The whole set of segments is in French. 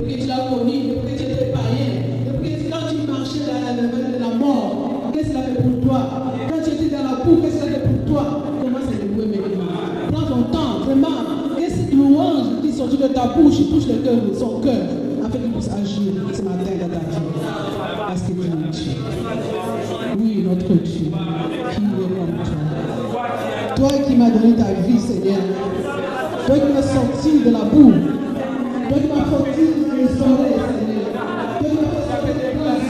depuis que tu l'as connu, depuis que tu étais païen, depuis que quand tu marchais dans la domaine de la mort, qu'est-ce qu'il a fait pour toi? Quand tu étais dans la boue, qu'est-ce qu'il a fait pour toi? Comment c'est le bruit maintenant? Prends ton temps, vraiment. Et cette louange qui sortit de ta bouche, touche le cœur, son cœur, afin qu'il puisse agir ce matin dans ta vie. Parce que tu es Dieu. Oui, notre Dieu, qui est comme toi. Toi qui m'as donné ta vie, Seigneur. Toi qui m'as sorti de la boue. Toi qui m'as sorti de soleil, Seigneur. Toi qui m'as fait sortir des glaces.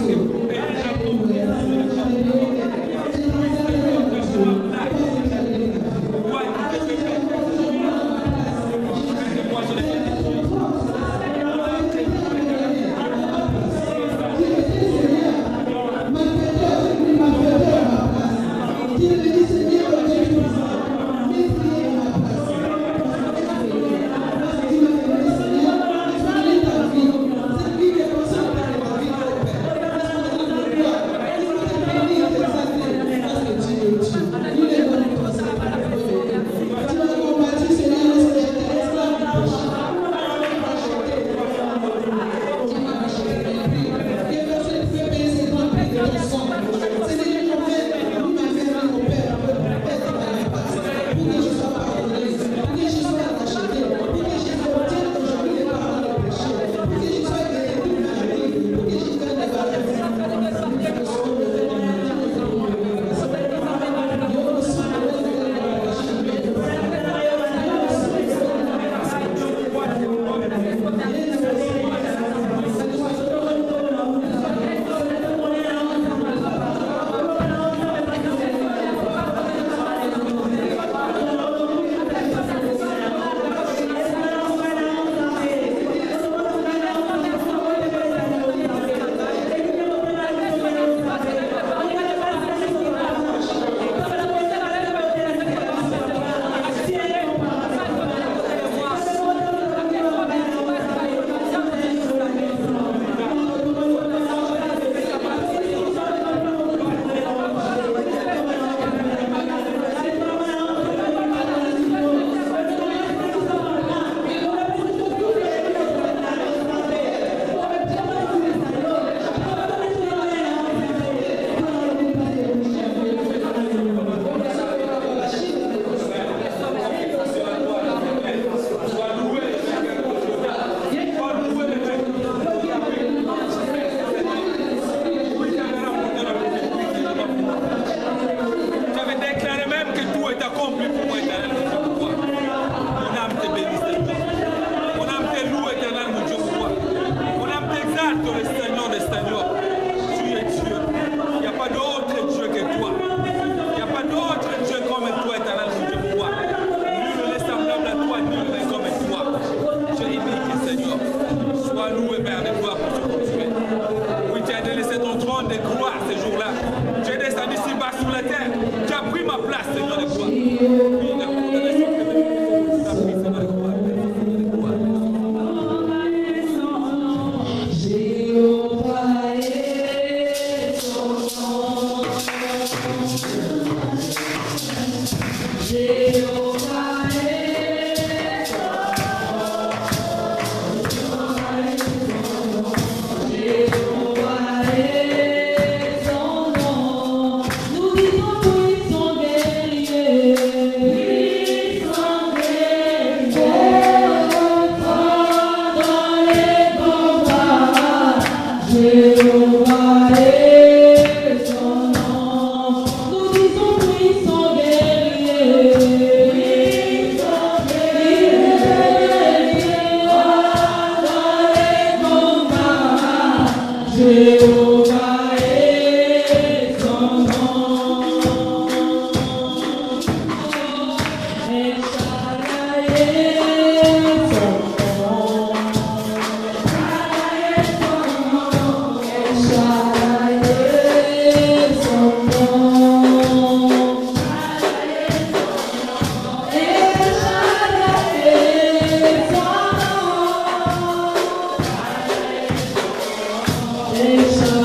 Deixa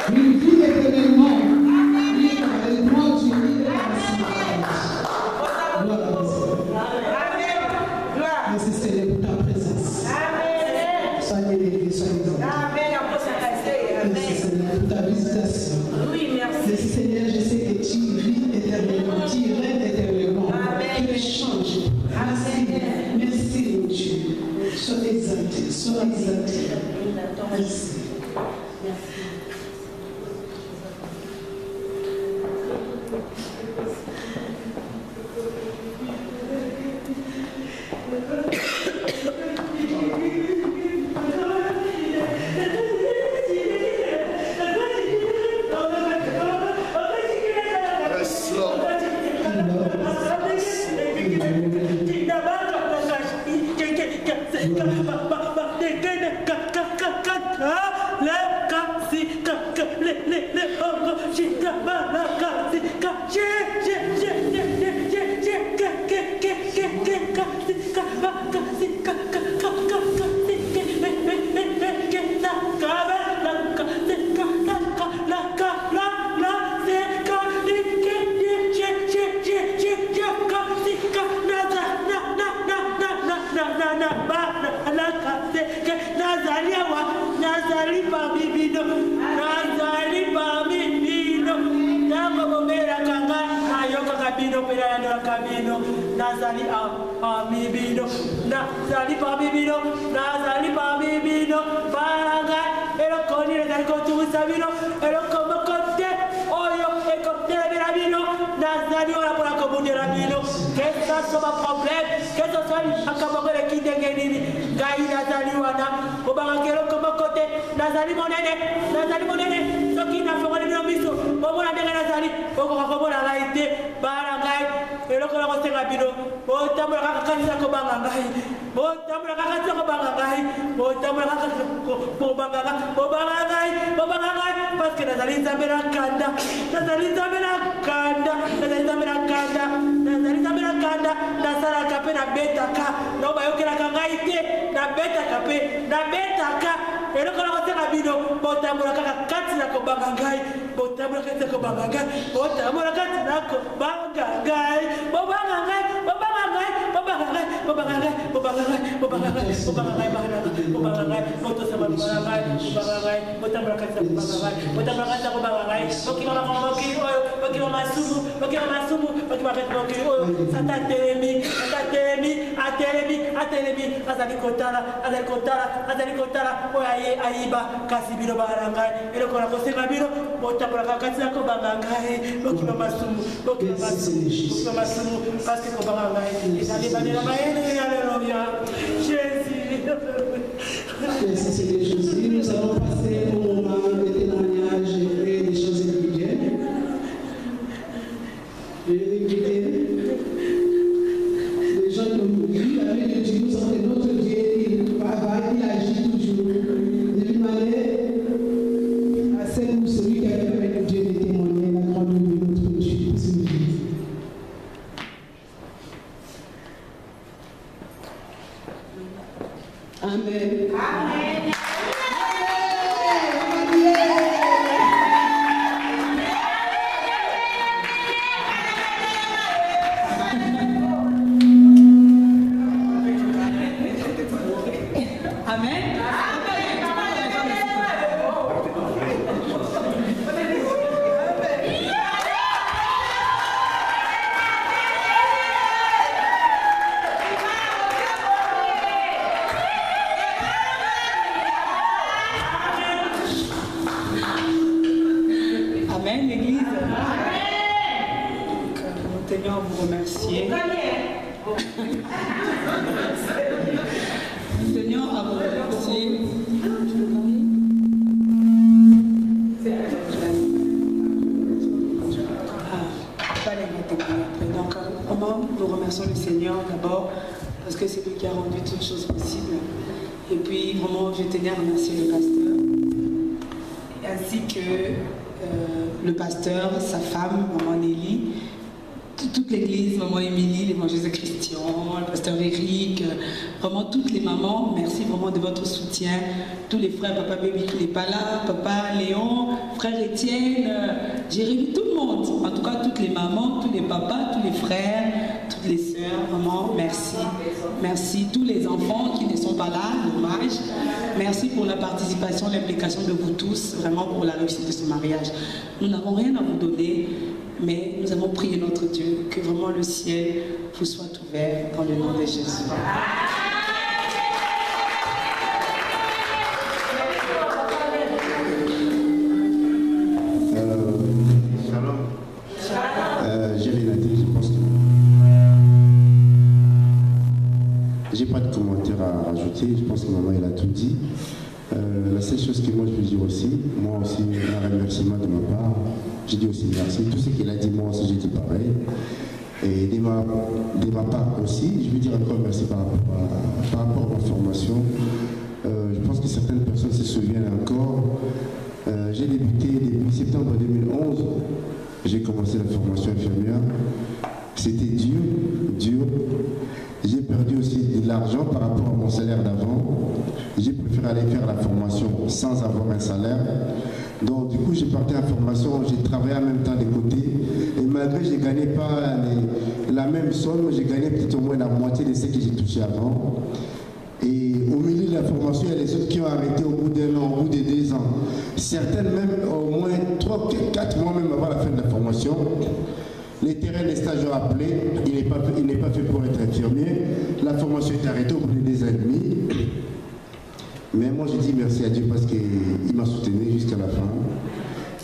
Une vie élevé, sois exalté. Merci Seigneur pour ta visitation. Merci Seigneur, je sais que tu vis éternellement, tu règnes éternellement. Tu les changes. Merci, merci mon Dieu. Sois exalté, sois exalté. Merci. Merci Seigneur Jésus. Nous allons passer au moment de témoignage et des choses individuelles. Je vais écouter les gens qui ont vu la vie de Dieu. Nous sommes de notre Dieu, il travaille, il agit toujours. De toute manière, assez pour celui qui a fait avec Dieu de témoigner la grande de notre Dieu. Amen. Amen. Sa femme, maman Nelly, toute l'église, maman Émilie, l'évangéliste Christian, le pasteur Eric, vraiment toutes les mamans, merci vraiment de votre soutien, tous les frères, papa Baby qui n'est pas là, papa Léon, frère Étienne, Jérémy, tout le monde, en tout cas toutes les mamans, tous les papas, tous les frères, toutes toutes les sœurs, vraiment, merci. Merci tous les enfants qui ne sont pas là, dommage. Merci pour la participation, l'implication de vous tous, vraiment pour la réussite de ce mariage. Nous n'avons rien à vous donner, mais nous avons prié notre Dieu, que vraiment le ciel vous soit ouvert dans le nom de Jésus. J'ai pas de commentaire à rajouter, je pense que maman elle a tout dit. La seule chose que moi je veux dire aussi, moi aussi un remerciement de ma part, j'ai dit aussi merci. Tout ce qu'elle a dit, moi aussi j'ai dit pareil. Et de ma part aussi, je veux dire encore merci par rapport à ma formation. Je pense que certaines personnes se souviennent encore. J'ai débuté depuis septembre 2011, j'ai commencé la formation infirmière. C'était dur. J'ai perdu aussi de l'argent par rapport à mon salaire d'avant. J'ai préféré aller faire la formation sans avoir un salaire. Donc du coup, j'ai parti en formation, j'ai travaillé en même temps de côté. Et malgré que je ne gagnais pas la même somme, j'ai gagné peut-être au moins la moitié de ce que j'ai touché avant. Et au milieu de la formation, il y a les autres qui ont arrêté au bout d'un an, au bout de 2 ans. Certaines même au moins 3, 4 mois même avant la fin de la formation. Les terrains des stages ont appelé, il n'est pas fait pour être infirmier. La formation est arrêtée au bout de 2 ans et demi. Mais moi je dis merci à Dieu parce qu'il m'a soutenu jusqu'à la fin.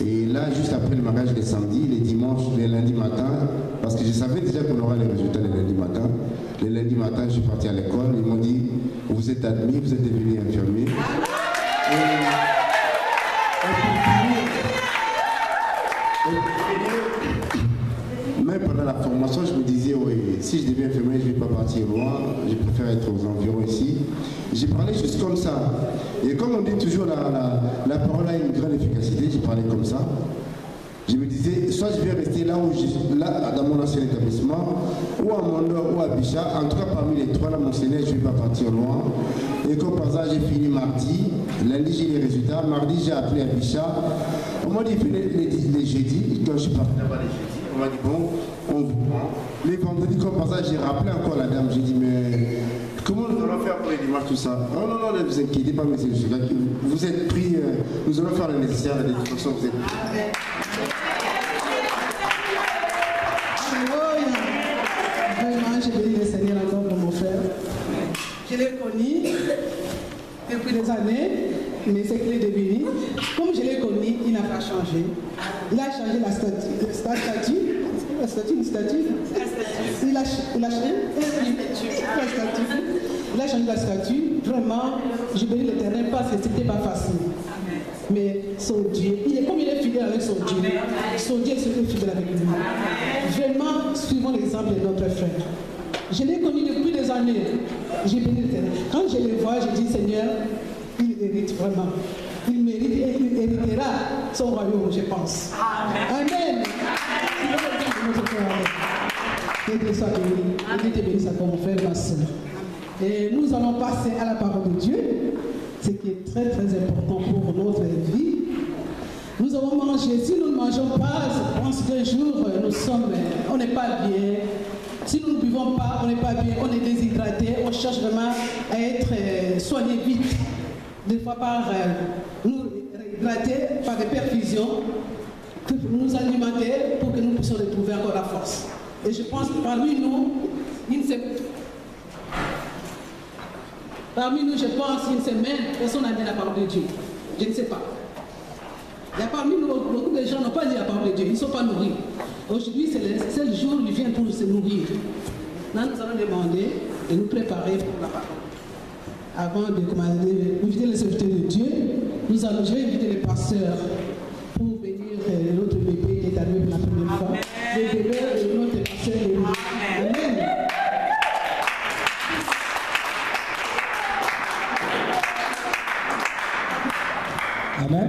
Et là, juste après le mariage les samedis, les dimanches, les lundis matin, parce que je savais déjà qu'on aura les résultats les lundis matin. Les lundis matin, je suis parti à l'école, ils m'ont dit, vous êtes admis, vous êtes devenu infirmier. Même pendant la formation, je me disais, oui, si je deviens infirmier, je ne vais pas partir loin, je préfère être aux environs ici. J'ai parlé juste comme ça. Et comme on dit toujours, la parole a une grande efficacité, j'ai parlé comme ça. Je me disais, soit je vais rester là, dans mon ancien établissement, ou à Mondor, ou à Bichat. En tout cas, parmi les 3, là, mon Seigneur, je ne vais pas partir loin. Et comme par hasard, j'ai fini mardi. Lundi, j'ai les résultats. Mardi, j'ai appelé à Bichat. On m'a dit, les jeudis, quand je suis parti là-bas les jeudis, on m'a dit, bon, on vous prend. Les vendredis, comme par hasard, j'ai rappelé encore la dame. J'ai dit, mais comment nous allons faire pour les dimanches, tout ça? Oh non, non, ne vous inquiétez pas, monsieur, vous êtes pris, nous allons faire le nécessaire, de toute façon, vous êtes pris. Vraiment, je bénis le Seigneur encore pour mon frère. Je l'ai connu depuis des années, mais c'est qu'il est devenu. Comme je l'ai connu, il n'a pas changé. Il a changé la statue. Il a changé la statue. Vraiment, je bénis l'Éternel parce que ce n'était pas facile. Mais son Dieu, comme il est fidèle avec son Dieu est fidèle avec lui. Vraiment, suivons l'exemple de notre frère. Je l'ai connu depuis des années. J'ai béni l'Éternel. Quand je le vois, je dis, Seigneur, il hérite vraiment. Il mérite et il héritera son royaume, je pense. Amen. Que Dieu soit béni. Que Dieu te bénisse encore, mon frère, ma soeur. Et nous allons passer à la parole de Dieu, ce qui est très très important pour notre vie. Nous avons mangé. Si nous ne mangeons pas, je pense qu'un jour, on n'est pas bien. Si nous ne buvons pas, on n'est pas bien, on est déshydraté, on cherche vraiment à être soigné vite. Des fois par nous hydrater par des perfusions, nous alimenter pour que nous puissions retrouver encore la force. Et je pense que parmi nous, je pense, une semaine, personne n'a dit la parole de Dieu. Je ne sais pas. Il y a parmi nous, beaucoup de gens n'ont pas dit la parole de Dieu, ils ne sont pas nourris. Aujourd'hui, c'est le jour où ils viennent pour se nourrir. Là, nous allons demander de nous préparer pour la parole. Avant de inviter les serviteurs de Dieu, je vais inviter les pasteurs pour venir notre bébé qui est arrivé pour la première fois. Le bébé de notre pasteur est venu. Amen. Amen.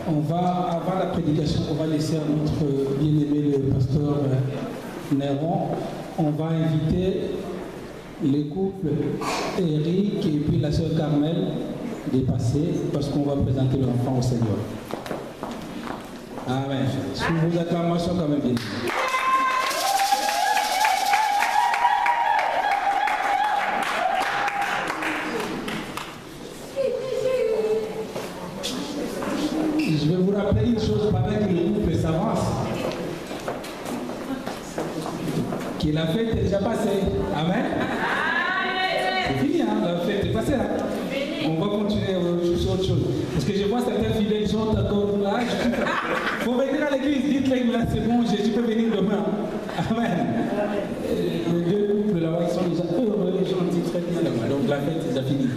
On va, avant la prédication, on va laisser à notre bien-aimé le pasteur Néron. On va inviter le couple Eric et puis la sœur Carmel de passer parce qu'on va présenter l'enfant au Seigneur. Amen. Sous vos acclamations quand même bien. constaté une chose pendant que le couple s'avance. Que la fête est déjà passée. Amen. C'est fini, hein, la fête est passée. Hein? On va continuer sur autre chose. Parce que je vois certains fidèles qui sont encore là. Il faut venir à l'église, dites-les là, c'est bon, Jésus peut venir demain. Amen. Les deux couples là-bas, ils sont déjà heureux, les gens disent très bien là-bas. Donc la fête est déjà finie.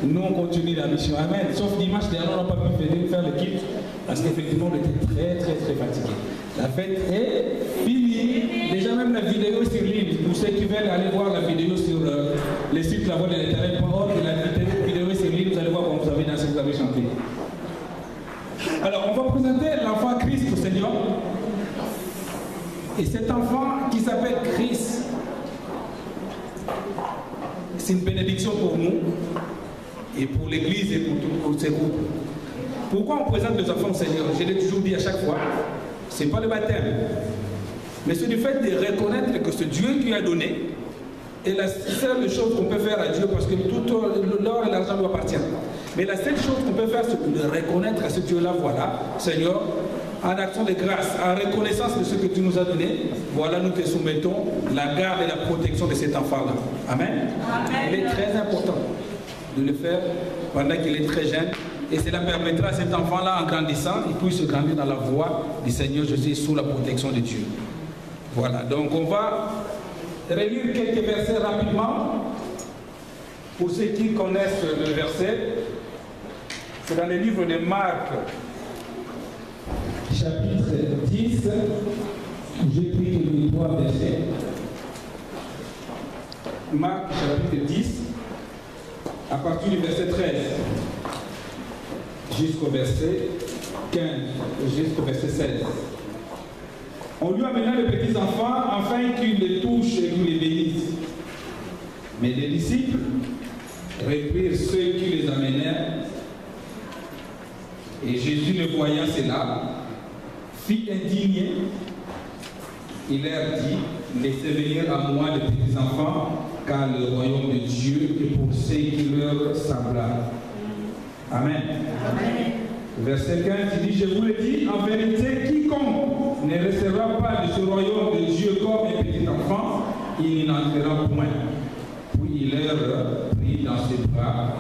Nous, on continue la mission. Amen. Sauf dimanche, dernier, on n'a pas pu venir faire le culte parce qu'effectivement, on était très fatigués. La fête est finie. Déjà, même la vidéo sur ligne. Pour ceux qui veulent aller voir la vidéo sur le site La Voix de l'Éternel.org, la vidéo est sur ligne, vous allez voir comment vous avez dansé, vous avez chanté. Alors, on va présenter l'enfant Christ au Seigneur. Et cet enfant qui s'appelle Christ, c'est une bénédiction pour nous et pour l'Église et pour ces groupes. Pourquoi on présente les enfants au Seigneur? Je l'ai toujours dit à chaque fois, ce n'est pas le baptême, mais c'est du fait de reconnaître que ce Dieu qui a donné est la seule chose qu'on peut faire à Dieu, parce que tout l'or et l'argent lui appartiennent. Mais la seule chose qu'on peut faire, c'est de reconnaître à ce Dieu-là, voilà, Seigneur, en action de grâce, en reconnaissance de ce que tu nous as donné, voilà, nous te soumettons la garde et la protection de cet enfant-là. Amen. Amen. Il est très important de le faire pendant qu'il est très jeune, et cela permettra à cet enfant-là, en grandissant, il puisse grandir dans la voie du Seigneur Jésus sous la protection de Dieu. Voilà, donc on va relire quelques versets rapidement. Pour ceux qui connaissent le verset, c'est dans le livre de Marc, chapitre 10, j'ai pris les 3 versets. Marc, chapitre 10, à partir du verset 13 jusqu'au verset 15, jusqu'au verset 16. On lui amena les petits enfants afin qu'ils les touchent et qu'ils les bénissent. Mais les disciples reprirent ceux qui les amenèrent. Et Jésus, le voyant cela, fit indigné. Il leur dit, laissez venir à moi les petits enfants, car le royaume de Dieu est pour ceux qui leur semblables. Amen. Amen. Verset 15, il dit, je vous le dis, en vérité, quiconque ne recevra pas de ce royaume de Dieu comme un petit enfant, il n'y entrera point. Puis il leur prit dans ses bras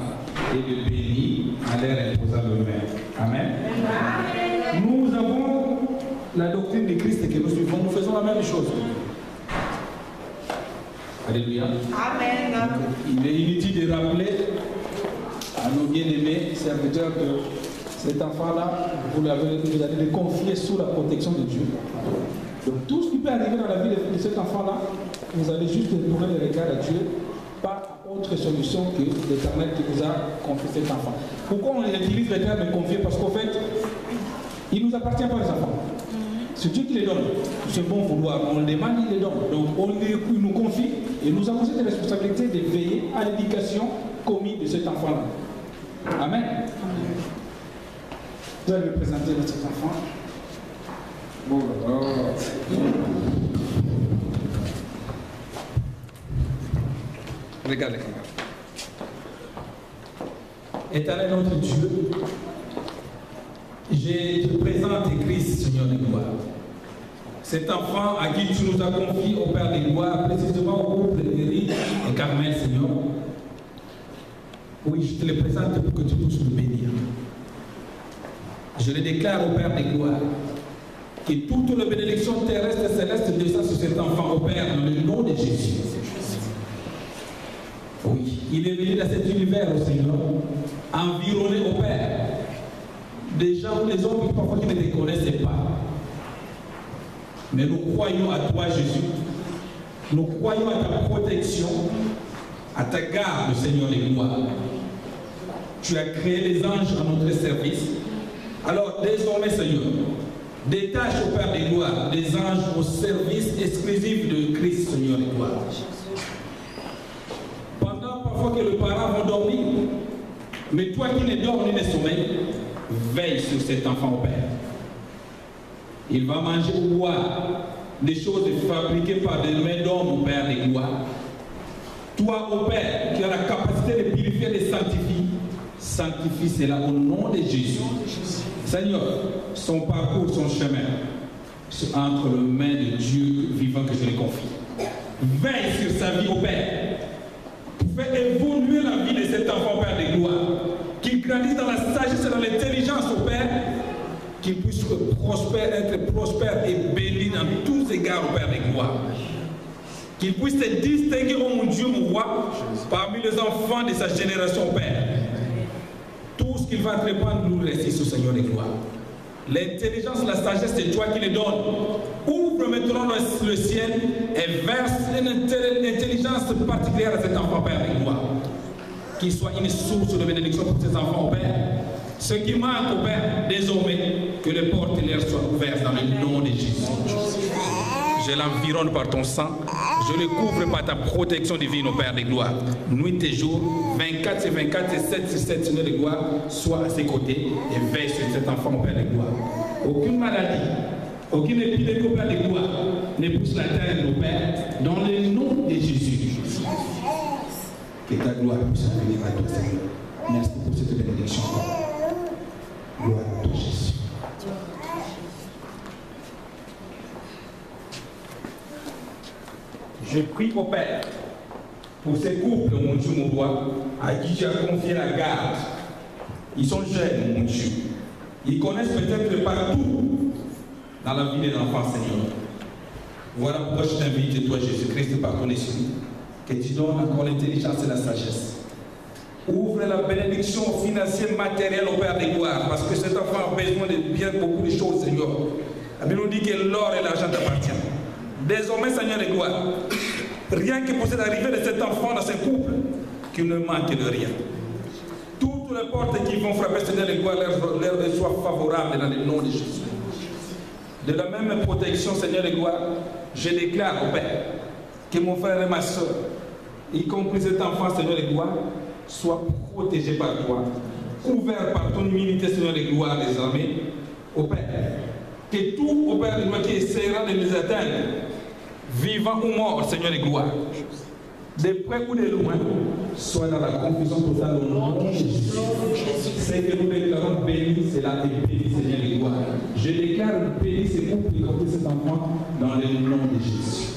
et le bénit en leur imposant le main. Amen. Amen. Nous avons la doctrine de Christ que nous suivons, nous faisons la même chose. Alléluia. Amen. Il est inutile de rappeler à nos bien-aimés serviteurs que cet enfant-là, vous allez le confier sous la protection de Dieu. Donc tout ce qui peut arriver dans la vie de cet enfant-là, vous allez juste tourner le regard à Dieu, pas autre solution que l'Éternel qui vous a confié cet enfant. Pourquoi on utilise le terme de confier? Parce qu'en fait, il ne nous appartient pas les enfants. C'est Dieu qui les donne. C'est bon vouloir, on le demande, il les donne. Donc il nous confie et nous avons cette responsabilité de veiller à l'éducation commune de cet enfant-là. Amen. Je vais me présenter notre enfant. Bon, regarde. Éternel notre Dieu, je te présente Christ, Seigneur de gloire. Cet enfant à qui tu nous as confié au Père de gloire, précisément au couple d'Éric et Carmel, Seigneur. Oui, je te le présente pour que tu puisses nous bénir. Je le déclare au Père des gloires, que toute la bénédiction terrestre et céleste descend sur cet enfant, au Père, dans le nom de Jésus. Oui, il est venu dans cet univers, au Seigneur, environné au Père. Des gens ou des hommes qui parfois qui ne te connaissaient pas. Mais nous croyons à toi, Jésus. Nous croyons à ta protection, à ta garde, Seigneur des gloires. Tu as créé les anges à notre service. Alors désormais, Seigneur, détache au Père des gloires des anges au service exclusif de Christ, Seigneur des gloires. Pendant parfois que les parents vont dormir, mais toi qui ne dors ni ne sommeilles, veille sur cet enfant au Père. Il va manger ou boire des choses fabriquées par des mains d'hommes au Père des gloires. Toi, au Père, qui as la capacité de purifier et de sanctifier, sanctifie cela au nom de Jésus. Seigneur, son parcours, son chemin, c'est entre les mains de Dieu vivant que je lui confie. Veille sur sa vie, au Père. Fais évoluer la vie de cet enfant, Père de gloire. Qu'il grandisse dans la sagesse et dans l'intelligence, au Père. Qu'il puisse être prospère et béni dans tous égards, au Père de gloire. Qu'il puisse se distinguer, oh mon Dieu, mon roi, parmi les enfants de sa génération, Père. Tout ce qu'il va entreprendre, nous réussissons, Seigneur de gloire. L'intelligence, la sagesse, c'est toi qui les donnes. Ouvre maintenant le ciel et verse une intelligence particulière à cet enfant, Père de gloire. Qu'il soit une source de bénédiction pour ses enfants, Père. Ce qui manque, au Père, désormais, que les portes leur soient ouvertes dans le nom de Jésus. Je l'environne par ton sang. Je le couvre par ta protection divine, au Père de gloire. Nuit et jour, 24 sur 24 et 7 sur 7, Seigneur de gloire, sois à ses côtés et veille sur cet enfant, au Père de gloire. Aucune maladie, aucune épidémie, au Père de gloire, ne pousse la terre, au Père, dans le nom de Jésus. Que ta gloire puisse venir à toi, Seigneur. Merci pour cette bénédiction. Gloire à toi, Jésus. Je prie au Père pour ces couples, mon Dieu, mon roi, à qui tu as confié la garde. Ils sont jeunes, mon Dieu. Ils connaissent peut-être partout dans la vie des enfants, Seigneur. Voilà pourquoi je t'invite, toi, Jésus-Christ, par ton esprit, que tu donnes encore l'intelligence et la sagesse. Ouvre la bénédiction financière, matérielle au Père de gloire, parce que cet enfant a besoin de bien beaucoup de choses, Seigneur. La Bible nous dit que l'or et l'argent t'appartiennent. Désormais, Seigneur de gloire, rien que pour cette arrivée de cet enfant dans ce couple, qu'il ne manque de rien. Toutes les portes qui vont frapper, Seigneur de gloire, leur soient favorables dans le nom de Jésus. De la même protection, Seigneur de gloire, je déclare au Père que mon frère et ma soeur, y compris cet enfant, Seigneur de gloire, soient protégés par toi, couverts par ton humilité, Seigneur de gloire, des armées, au Père. Que tout, au Père de gloire, qui essaiera de les atteindre, vivant ou mort, Seigneur de gloire, de près ou de loin, soit dans la confusion totale au nom de Jésus. C'est que nous déclarons béni, c'est là et béni, Seigneur de gloire. Je déclare béni ces couples, y compris cet enfant, dans le nom de Jésus.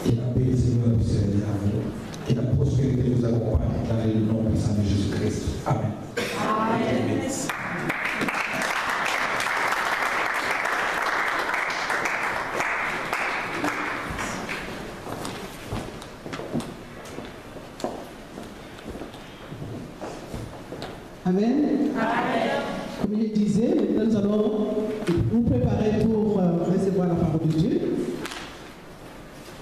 Que la paix, Seigneur, puisse être à nous. Que la prospérité nous accompagne dans le nom puissant de Jésus-Christ. Amen. Amen. Amen. Comme il disait, maintenant nous allons nous préparer pour recevoir la parole de Dieu.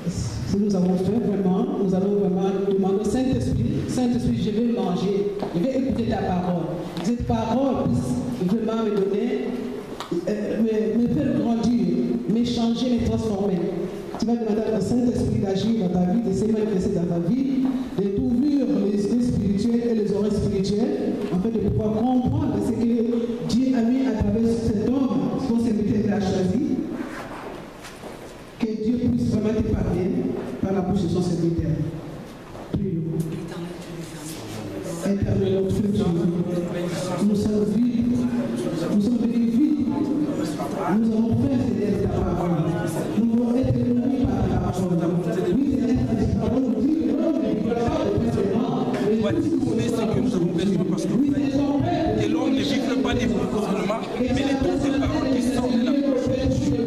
Ce que nous avons fait vraiment, nous allons vraiment demander au Saint-Esprit, Saint-Esprit, je vais manger, je vais écouter ta parole. Cette parole puisse vraiment me donner, me faire grandir, me changer, me transformer. Tu vas demander au Saint-Esprit d'agir dans ta vie, de se manifester dans ta vie, de t'ouvrir les yeux spirituels et les oreilles spirituelles, afin de pouvoir comprendre ce que Dieu a mis à travers cet homme, son serviteur qu'il a choisi. Que Dieu puisse vraiment te parler par la bouche de son serviteur. Prions. Éternel, notre Dieu, nous sommes vides, nous sommes venus vides, nous avons fait Seigneur ta parole, nous voulons être nourris par ta parole. Oui, Seigneur, ta parole nous dit que l'homme ne vivra pas de précédent, mais tout ce que nous avons besoin parce que l'homme ne vivra pas des seulement, mais de toutes ces paroles qui sortent de la bouche de Dieu.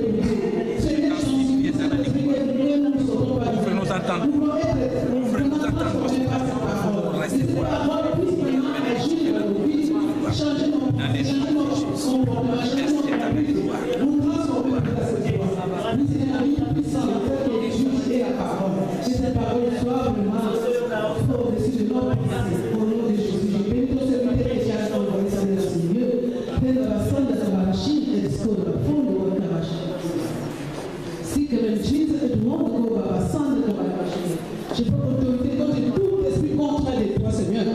Ouvre nos ententes, ouvre nos ententes, pour rester pour je peux autorité contre tout esprit contraire de toi, Seigneur.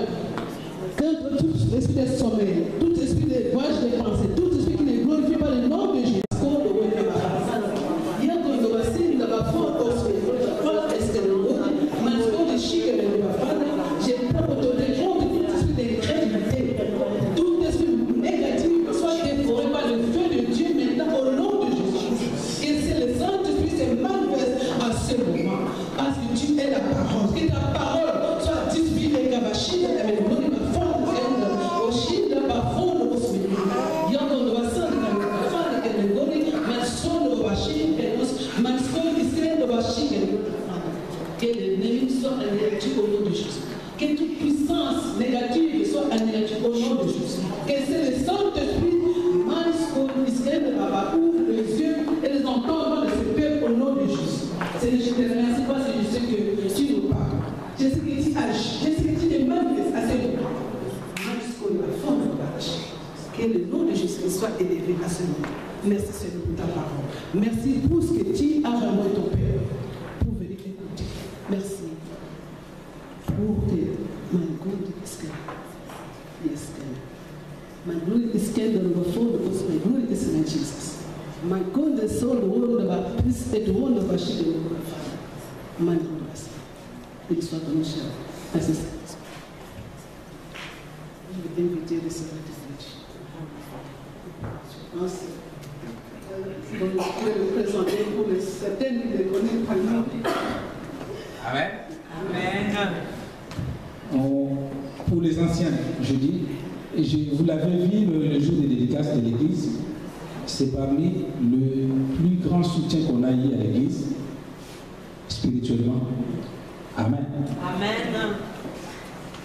Contre tout esprit de sommeil, tout esprit de voyage de pensée, tout esprit qui ne glorifie pas le nom de Jésus. Je prends autorité contre tout esprit d'incrédulité, tout esprit négatif, soit dévoré par Jésus. Que c'est le Saint-Esprit, ouvre les yeux et les entendements de ce peuple au nom de Jésus. Seigneur, je te remercie parce que je sais que tu nous parles. Je sais que tu agis. Je sais que tu te manifestes à ce moment. Que le nom de Jésus soit élevé à ce moment. Merci Seigneur pour ta parole. Merci pour ce que tu as vraiment ton Père pour venir écouter. Merci pour que my God is God. Yes, God. My glory is God on the phone because my glory is in Jesus. My God, the soul, the world of our priest, the world of our shield, the world of our Father. My God, il soit dans nos chers. Merci Seigneur. Je vais inviter les sœurs de Dieu. Je pense que vous pouvez présenter pour certaines qui les connaissent par nom. Amen. Amen. Pour les anciens, je dis, vous l'avez vu le jour des dédicaces de l'église, c'est parmi le plus grand soutien qu'on a eu à l'église, spirituellement. Amen. Amen.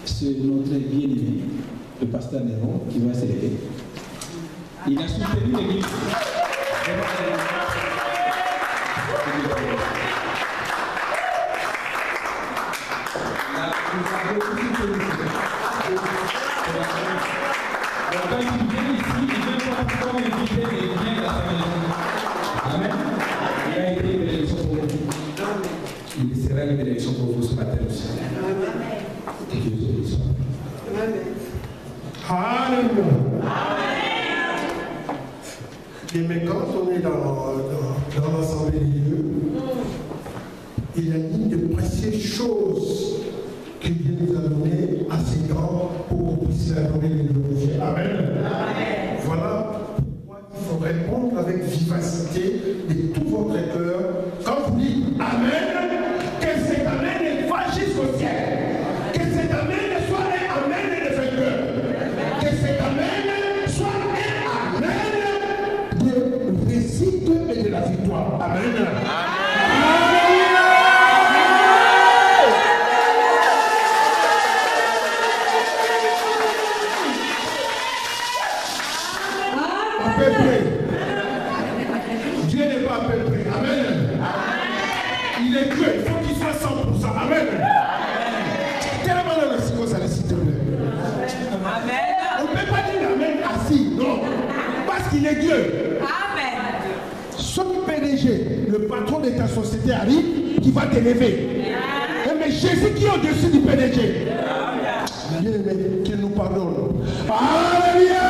C'est notre bien-aimé, le pasteur Néron, qui va s'élever. Il a soutenu l'église. Quand il vient ici, il vient pas comme invité, mais il vient dans sa maison. Amen. Il a été une bénédiction pour vous. Il sera une bénédiction pour vous ce matin aussi. Que Dieu te bénisse. Alléluia. Mais quand on est dans l'assemblée des dieux, il y a une de précieuses choses que Dieu nous a données assez grand pour qu'on puisse l'adorer et le Amen. Amen. Voilà pourquoi il faut répondre avec vivacité de tout votre cœur. Quand vous dites Amen, que cet Amen va jusqu'au ciel. Que cet Amen soit un Amen de vainqueur. Que cet Amen soit un Amen de réussite et de la victoire. Amen. Dieu n'est pas à peu près. Amen. Il est Dieu. Il faut qu'il soit 100%. Amen. Tellement dans le psychose, s'il te plaît. Amen. On ne peut pas dire Amen assis. Non. Parce qu'il est Dieu. Amen. Sauf PDG, le patron de ta société arrive, qui va t'élever. Mais Jésus qui est au-dessus du PDG. Bien-aimé, qu'il nous pardonne. Alléluia.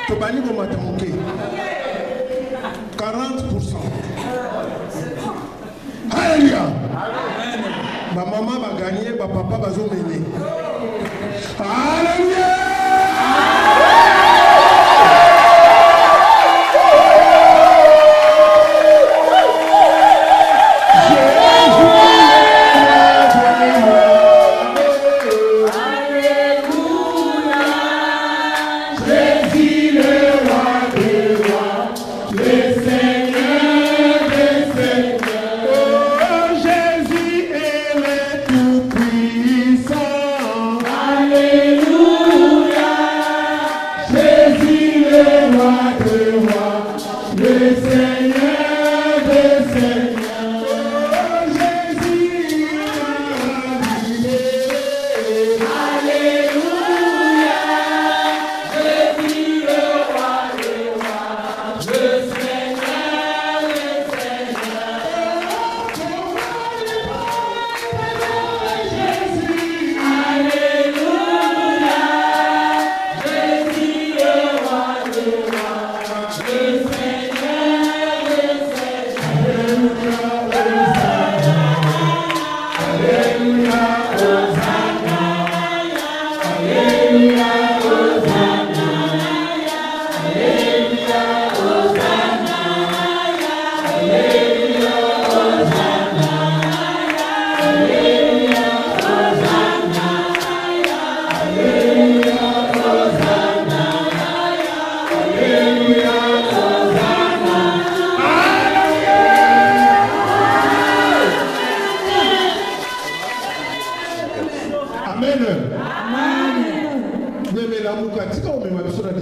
Tobani go matamuke 40%. Alléluia. Ma maman va gagner, ma papa va mener. Alléluia.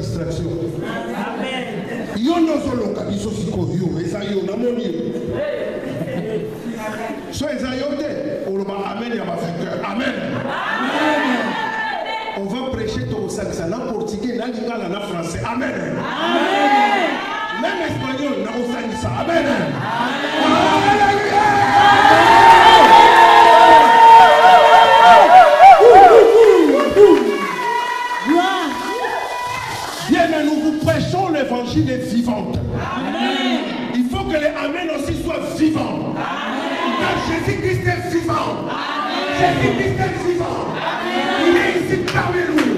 distraction. Yo n'osolo kabiso sikoyo, eza yo na moni. So eza yo te, on va amen ya vainqueur. Amen. On va prêcher ton sac, ça na portugais, na lingala, na français. Amen. Même espagnol, na osanisa. Amen. Bien, mais nous vous prêchons l'évangile vivante. Il faut que les Amen aussi soient vivants. Car Jésus-Christ est vivant. Jésus-Christ est vivant. Il est ici parmi nous.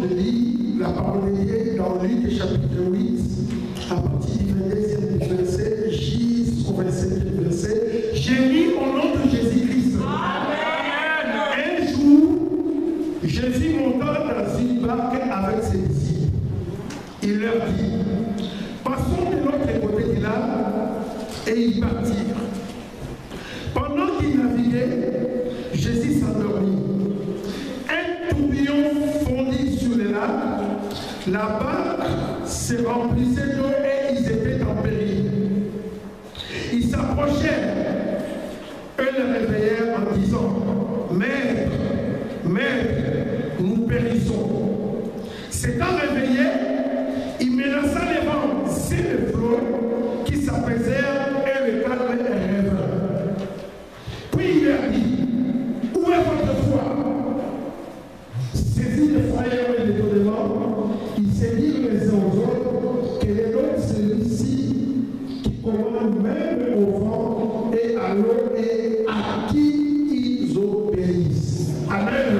Je lis la parole de Dieu dans Luc chapitre 8 à partir du 22e et ils partirent. Pendant qu'ils naviguaient, Jésus s'endormit. Un tourbillon fondit sur les lacs, la barque se remplissait d'eau et ils étaient en péril. Ils s'approchèrent, eux le réveillèrent en disant, Maître, Maître, nous périssons. S'étant réveillés, il menaça les vents et les flots qui s'apaisèrent et le calme revint. Puis il leur dit, où est votre foi? Saisis de frayeur et d'étonnement, ils se dirent les uns aux autres, quel est donc celui-ci qui commande même au vent et à l'eau et à qui ils obéissent. Amen.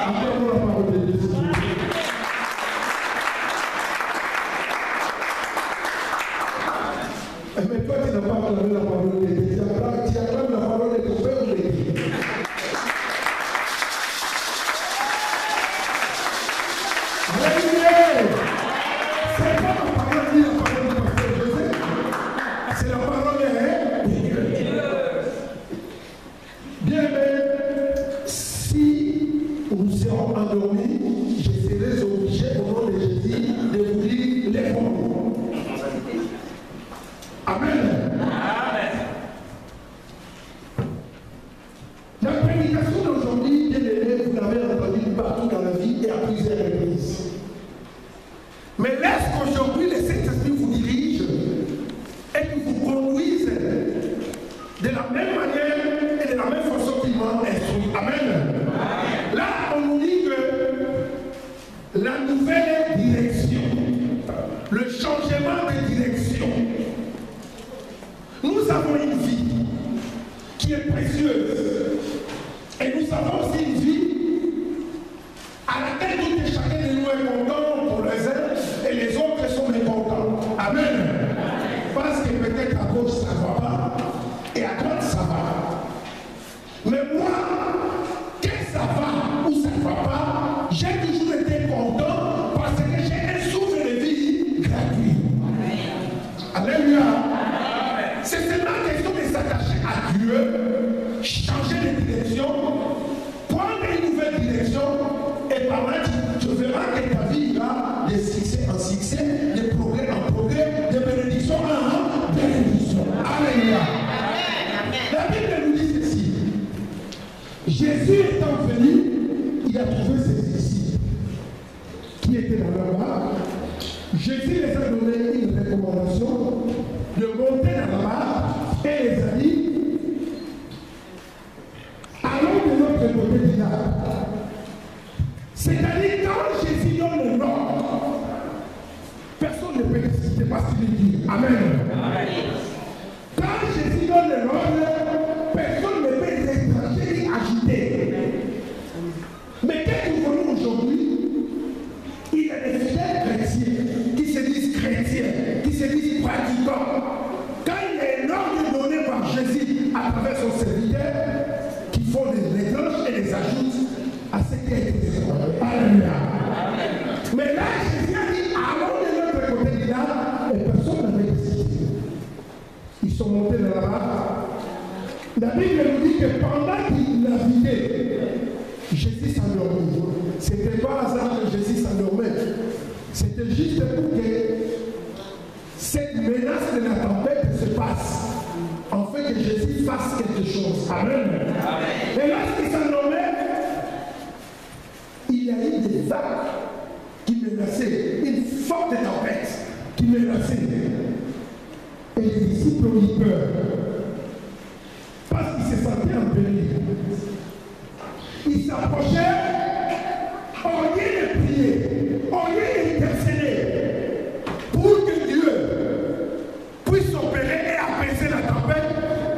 Accordons la parole de Dieu. Mais toi, tu n'as pas acclamé la parole de Dieu. Tu acclames la parole de ton père ou de Dieu. Alléluia. C'est pas la parole ni la parole du pasteur José. C'est la parole de Dieu. Bien, mais si nous serons endormis, je serai obligé au nom de Jésus de vous dire les mots. Amen. La prédication d'aujourd'hui, bien aimé, vous l'avez entendu partout dans la vie et à plusieurs reprises. Mais laisse qu'aujourd'hui le Saint-Esprit vous dirige et qu'il vous conduise de la même manière et de la même façon qu'il m'a instruit. Amen. Là, on nous dit que la nouvelle direction, le changement de direction, nous avons une vie qui est précieuse. Et nous avons aussi une vie à laquelle tout et chacun de nous est content pour les uns et les autres sont mécontents. Amen. Parce que peut-être à gauche ça ne va pas et à droite ça va. Mais moi, que ça va ou ça ne va pas, j'ai toujours été content parce que j'ai un souffle de vie gratuit. Alléluia. C'est seulement question de s'attacher à Dieu, changer de direction, prendre une nouvelle direction, et par là, tu verras que ta vie va de succès en succès, de progrès en progrès, de bénédiction en bénédiction. Alléluia. La Bible nous dit ceci. Jésus étant venu, il a trouvé ses disciples qui étaient dans leur barque. Jésus les a donné une recommandation de monter dans la barque et les a dit, allons de l'autre côté du lac. C'est-à-dire quand Jésus donne le nom, personne ne peut hésiter parce qu'il dit Amen. Quand Jésus donne le nom, personne ne peut être étranger et agité. Mais qu'est-ce que nous voyons aujourd'hui? Il y a des fidèles chrétiens qui se disent chrétiens, qui se disent pratiquants. Quand il y a un ordre donné par Jésus à travers son serviteur, qui font les cloches et les ajoutent à ce qui a été fait. Alléluia. Mais là, Jésus a dit, allons de l'autre côté du lac, et personne n'avait décidé. Ils sont montés dans la barque. La Bible nous dit que pendant qu'ils naviguaient, Jésus s'endormit. Ce n'était pas hasard que Jésus s'endormait. C'était juste pour que cette menace de la tempête se passe. En fait, que Jésus fasse quelque chose. Amen. Et lorsqu'il s'endormait, il y a eu des vagues qui menaçaient, une forte tempête qui menaçait. Et les disciples ont eu peur. Parce qu'ils se sentaient en péril. Ils s'approchaient, au lieu de prier, au lieu d'intercéder, pour que Dieu puisse opérer et apaiser la tempête.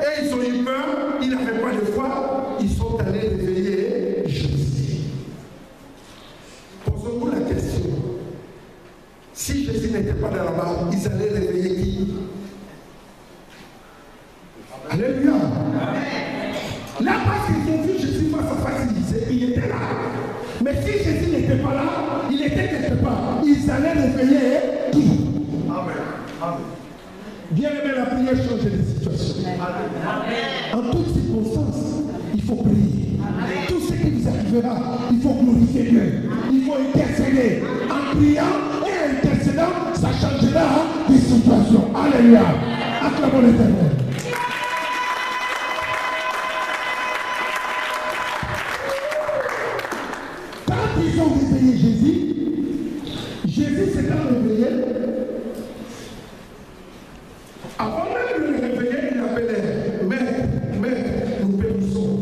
Et ils ont eu peur, ils n'avaient pas de foi, ils sont allés réveiller Jésus. Posons-nous la question. Si Jésus n'était pas dans la barque, ils allaient réveiller qui? Alléluia. Là, parce qu'ils ont vu Jésus face à face, il était là. Mais si Jésus n'était pas là, il était quelque part. Ils allaient réveiller qui? Amen. Amen. Bien aimé, la prière change les situations. En toutes circonstances, il faut prier. Tout ce qui vous arrivera, il faut glorifier Dieu. Il faut intercéder. En priant et en intercédant, ça changera des situations. Alléluia. Acclamons l'Éternel. Quand ils ont réveillé Jésus, Jésus s'est réveillé. Avant même de le réveiller, il appelait Maître, nous périssons.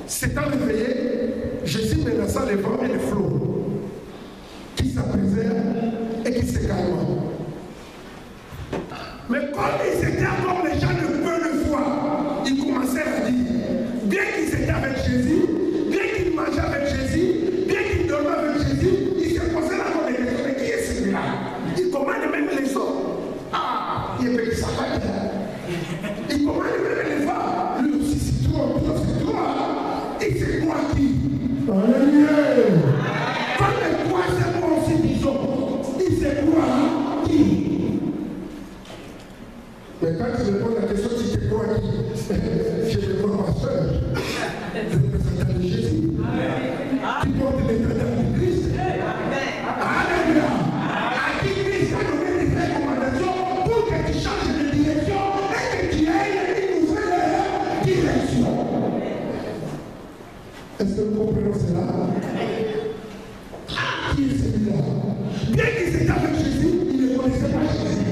S'étant réveillé, Jésus menaça les vents et les flots qui s'apaisèrent et qui se calmèrent. Mais comme ils étaient comme les gens de peu de foi, ils commençaient à dire, bien qu'ils étaient avec Jésus, bien qu'ils mangeaient avec Jésus, bien qu'ils dormaient avec Jésus, ils se posaient la question, mais qui est celui-là? Il commande même les autres. Ah, il est payé ça va bien. Il commande même les femmes. Lui aussi c'est toi, et c'est moi qui. Alléluia. Quand les toi c'est moi aussi disons, il c'est moi qui. Mais quand tu réponds à la question, si c'est toi qui, je réponds ma soeur, le représentant de Jésus, qui porte l'éternel de Christ. Alléluia. À qui Christ a donné des recommandations pour que tu changes de direction et que tu aies une nouvelle direction. Est-ce que vous comprenez cela? Qui est celui-là? Bien qu'ils étaient avec Jésus, ils ne connaissaient pas Jésus.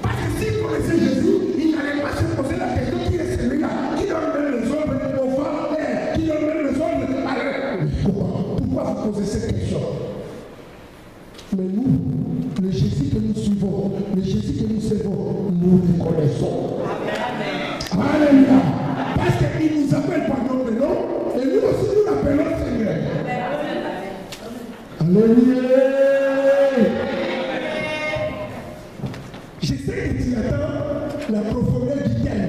Parce que s'ils connaissaient Jésus, ils n'allaient pas se poser la question qui est celui-là, qui donne même les ordres aux femmes, qui donne même les ordres à l'heure. Pourquoi vous posez cette question? Mais nous, le Jésus que nous suivons, le Jésus que nous servons, nous le connaissons. Alléluia. Parce qu'il nous appelle par notre nom, et nous aussi nous l'appelons Seigneur. Alléluia. J'essaie de dire la profondeur du thème,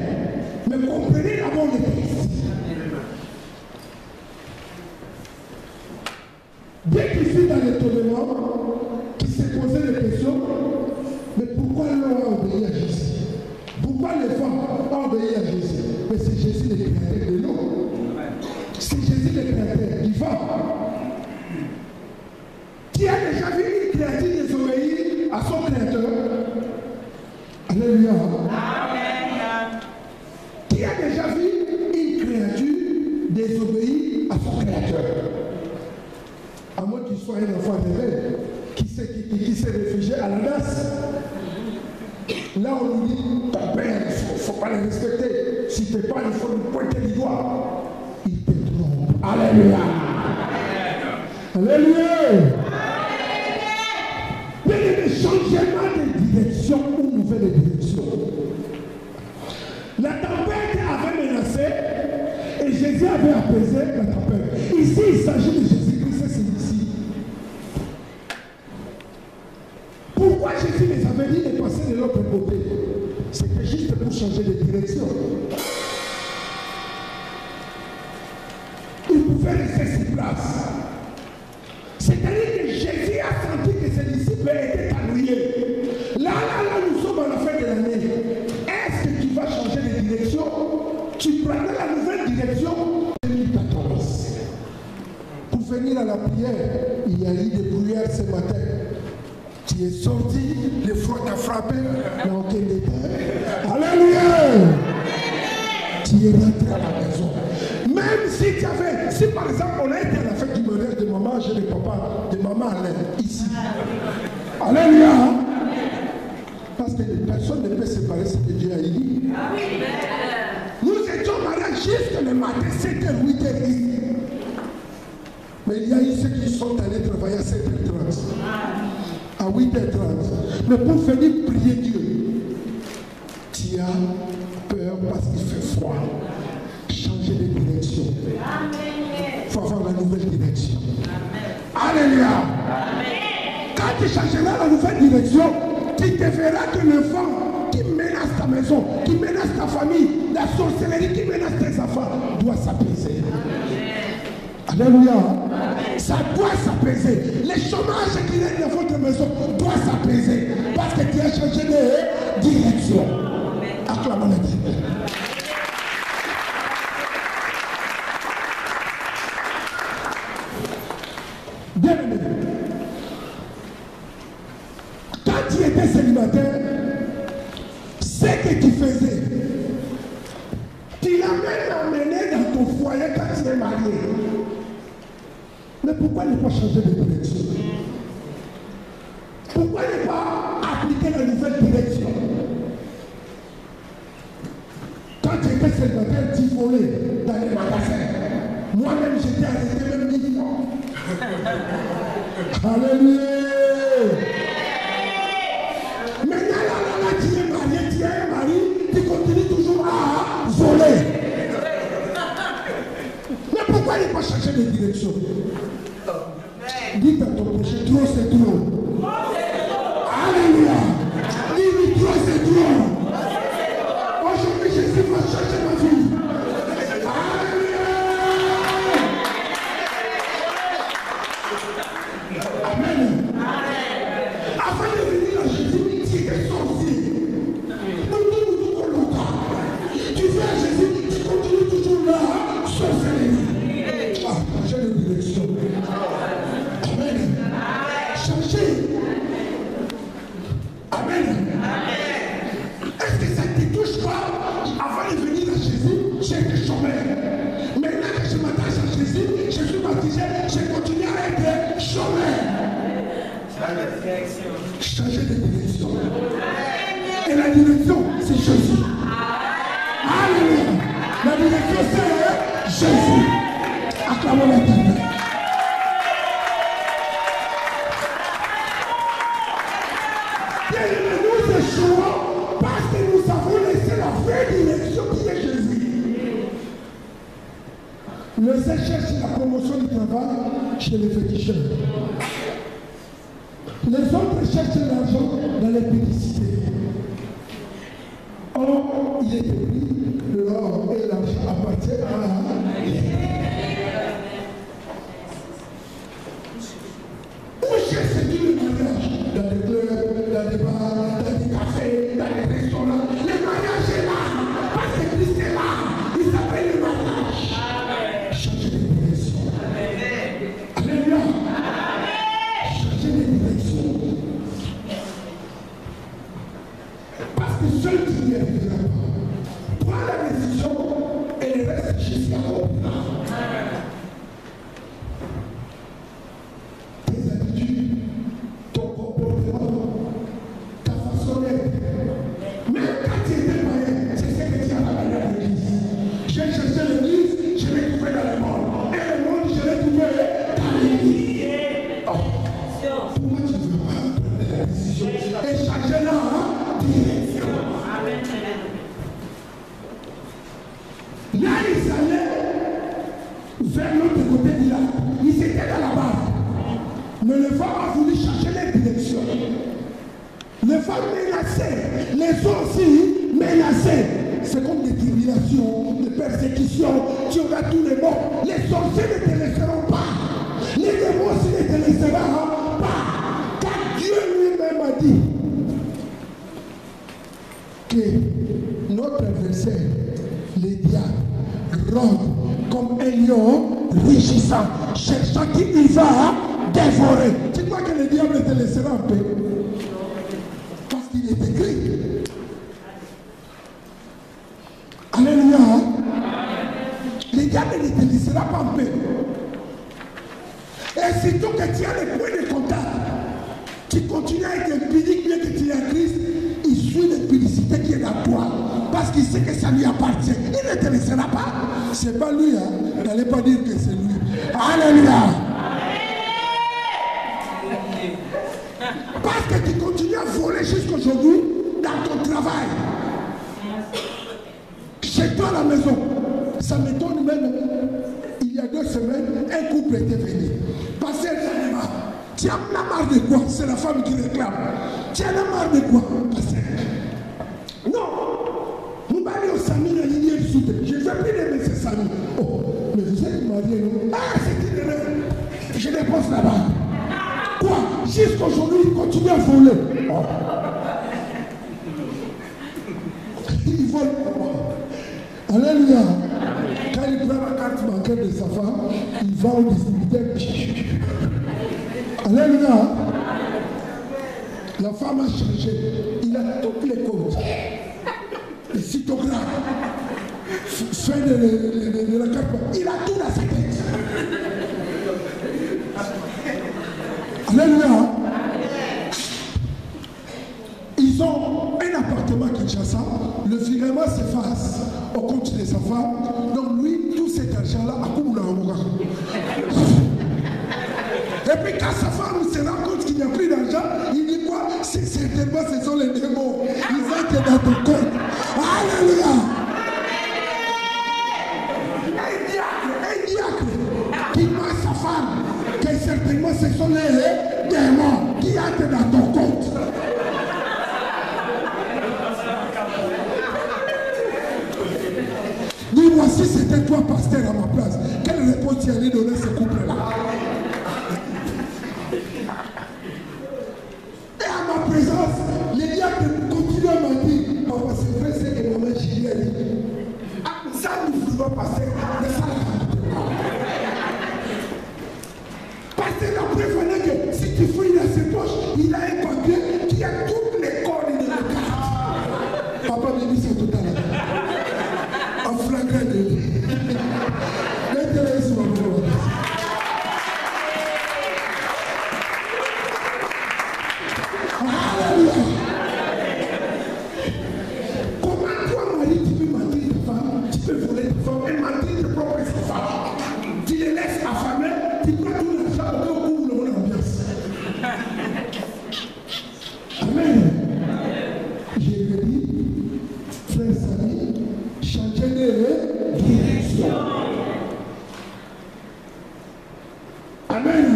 mais comprenez d'abord le texte. Dès qu'il fut dans l'étonnement, qui s'est posé des questions, mais pourquoi l'homme a obéi à Jésus? Pourquoi les femmes ont obéi à Jésus? Mais c'est Jésus le créateur de l'eau. C'est Jésus le créateur du vent. Qui a déjà vu une créature désobéir à son créateur? Alléluia. Qui a déjà vu une créature désobéir à son créateur? À moins qu'il soit un enfant de rêve qui s'est réfugié à la nasse. Là, on nous dit, ton père, il ne faut pas le respecter. Si tu n'es pas, il faut lui pointer du doigt. Il te trompe. Alléluia. Alléluia. Mais il y a des changements de direction ou nouvelle direction. La tempête avait menacé et Jésus avait apaisé la tempête. Ici, il s'agit de Jésus-Christ, c'est ici. Pourquoi Jésus les avait dit de passer de l'autre côté? C'était juste pour changer de direction. Il pouvait rester sur place. C'est-à-dire que Jésus a senti que ses disciples étaient ennuyés. Là, nous sommes à la fin de l'année. Est-ce que tu vas changer de direction? Tu prendras la nouvelle direction 2014. Pour venir à la prière, il y a eu des brouillards ce matin. Tu es sorti, le froid t'a frappé, dans quel état? Alléluia! Tu es rentré à la maison. Même si tu avais, si par exemple on a été à la fête du mariage de maman, j'ai le papa de maman Alain, ici. Alléluia! Parce que personne ne peut séparer ce que Dieu a dit. Nous étions mariés jusqu'à le matin, 7h, 8h ici. Mais il y a eu ceux qui sont allés travailler à 7h30. À 8h30. Mais pour venir prier Dieu, tu as peur parce qu'il fait froid. Changer de direction. Il faut avoir la nouvelle direction. Alléluia. Quand tu changeras la nouvelle direction, tu te verras que le vent qui menace ta maison, qui menace ta famille, la sorcellerie qui menace tes enfants, doit s'apaiser. Alléluia. Ça doit s'apaiser. Les chômages qui est dans votre maison doivent s'apaiser. Parce que tu as changé de direction. Acclamons le Dieu. Bien aimé. Quand tu étais célibataire, ce que tu faisais, tu l'as même emmené dans ton foyer quand tu es marié. Mais pourquoi ne pas changer de direction? Pourquoi ne pas appliquer la nouvelle direction? Quand tu étais célibataire, tu volais dans les magasins. Moi-même, j'étais arrêté même 10 fois. Alléluia. Maintenant, là, tu es marié, tu as un mari, tu continues toujours à voler. Mais pourquoi ne pas changer de direction? Dites à ton prochain, trop c'est trop. Alléluia. Dis-lui, trop c'est trop. Aujourd'hui, Jésus va changer ma vie. Alléluia. Amen. Avant de venir à Jésus, tu étais sorcier. Tu viens à Jésus, tu continues toujours là, sorcellerie. Changer de direction. Amen. Changer. Amen. Est-ce que ça ne te touche pas? Avant de venir à Jésus, j'étais chômeur. Maintenant que je m'attache à Jésus, je suis baptisé, je continue à être chômeur. Changer de direction. Et la direction, c'est Jésus. Alléluia. La direction, c'est Jésus. Acclamons l'Éternel. Nous échouons parce que nous avons laissé la vraie direction qui est Jésus. Le seul cherche la promotion du travail chez les féticheurs. Les autres cherchent l'argent dans les publicités. Or, il est écrit, l'or et l'argent appartiennent à où cherches-tu le mariage? Dans les clubs, dans les bars, dans les cafés, dans les restaurants. Le mariage est là. Parce que Christ est là. Il s'appelle le mariage. Changer de direction. Alléluia. Changer de direction. Parce que seul tu n'y arriveras pas. Prends la décision et le reste jusqu'à là. Tes habitudes, ton comportement, ta façon d'être. Même quand tu étais païen, c'est ce que tu as ramené à l'église. J'ai cherché l'église, je l'ai trouvé dans le monde. Et le monde, je l'ai trouvé dans l'église. Oh. Pourquoi tu ne veux pas prendre la décision et changer la direction? Là, ils allaient vers l'autre côté du lac. Ils étaient dans la barre. Mais le vent a voulu changer les directions. Le vent menaçait. Les eaux aussi menaçaient. C'est comme des tribulations, des persécutions. Tu auras tous les mots. Les sorciers ne te laisseront pas. Les démons aussi ne te laisseront pas. Car Dieu lui-même a dit que notre adversaire, les diables, rôde comme un lion rugissant, cherchant qui il va dévorer. Tu crois que le diable te laissera en paix? Parce qu'il est écrit. Alléluia. Le diable ne te laissera pas en paix. Et surtout que tu as les points de contact. Tu continues à être impudique bien que tu es en Christ. Il suit l'impudicité qui est dans toi. Parce qu'il sait que ça lui appartient. Il ne te laissera pas. C'est pas lui, hein. N'allez pas dire que c'est lui. Alléluia. Parce que tu continues à voler jusqu'aujourd'hui dans ton travail. Chez toi à la maison. Ça m'étonne même. Il y a 2 semaines, un couple était venu. Passer un marre. Tu as la marre de quoi? C'est la femme qui réclame. Tu as la marre de quoi? Passer. Non. Nous allons au Samy, je ne vais plus aimer ce Samy. Oh, mais vous êtes marié, non? Ah, c'est continue à voler. Oh. Il vole pour moi. Alléluia. Quand il prend la carte bancaire de sa femme, il va au distributeur. Alléluia. La femme a changé. Il a toutes les codes. Les cytogrammes. Fin de la carte bancaire. Il a tout dans sa tête. Alléluia. Ils ont un appartement qui Kinshasa. Le virement s'efface au compte de sa femme. Donc lui, tout cet argent-là, à Koumoula Amoura. Et puis quand sa femme se rend compte qu'il n'y a plus d'argent, il dit quoi? C'est certainement ce sont les démons. Ils entrent dans ton compte. Alléluia. Un diacre qui ment sa femme, que certainement ce sont les démons qui entrent dans ton compte. Dis-moi, si c'était toi, pasteur, à ma place, quelle réponse tu allais donner à ce couple-là? Et à ma présence, les diacres continuent à me dire, papa, c'est vrai, c'est que maman Julie a dit, ah, ça nous faisons passer, mais ça la pasteur a prévenu que si tu fouilles dans ses poches, il a un papier qui a toutes les cordes de la carte. Papa me dit c'est tout à l'heure. En flagrant de lui. Mettez-les sur ma voix. Alléluia. Comment toi, mari, tu peux mentir ta femme, tu peux voler ta femme et mentir tes propres femmes. Tu les laisses affamer, tu prends tout l'argent au cas où le monde ambiance. Amen. Je le dis, frères amis, changer de direction. Amen.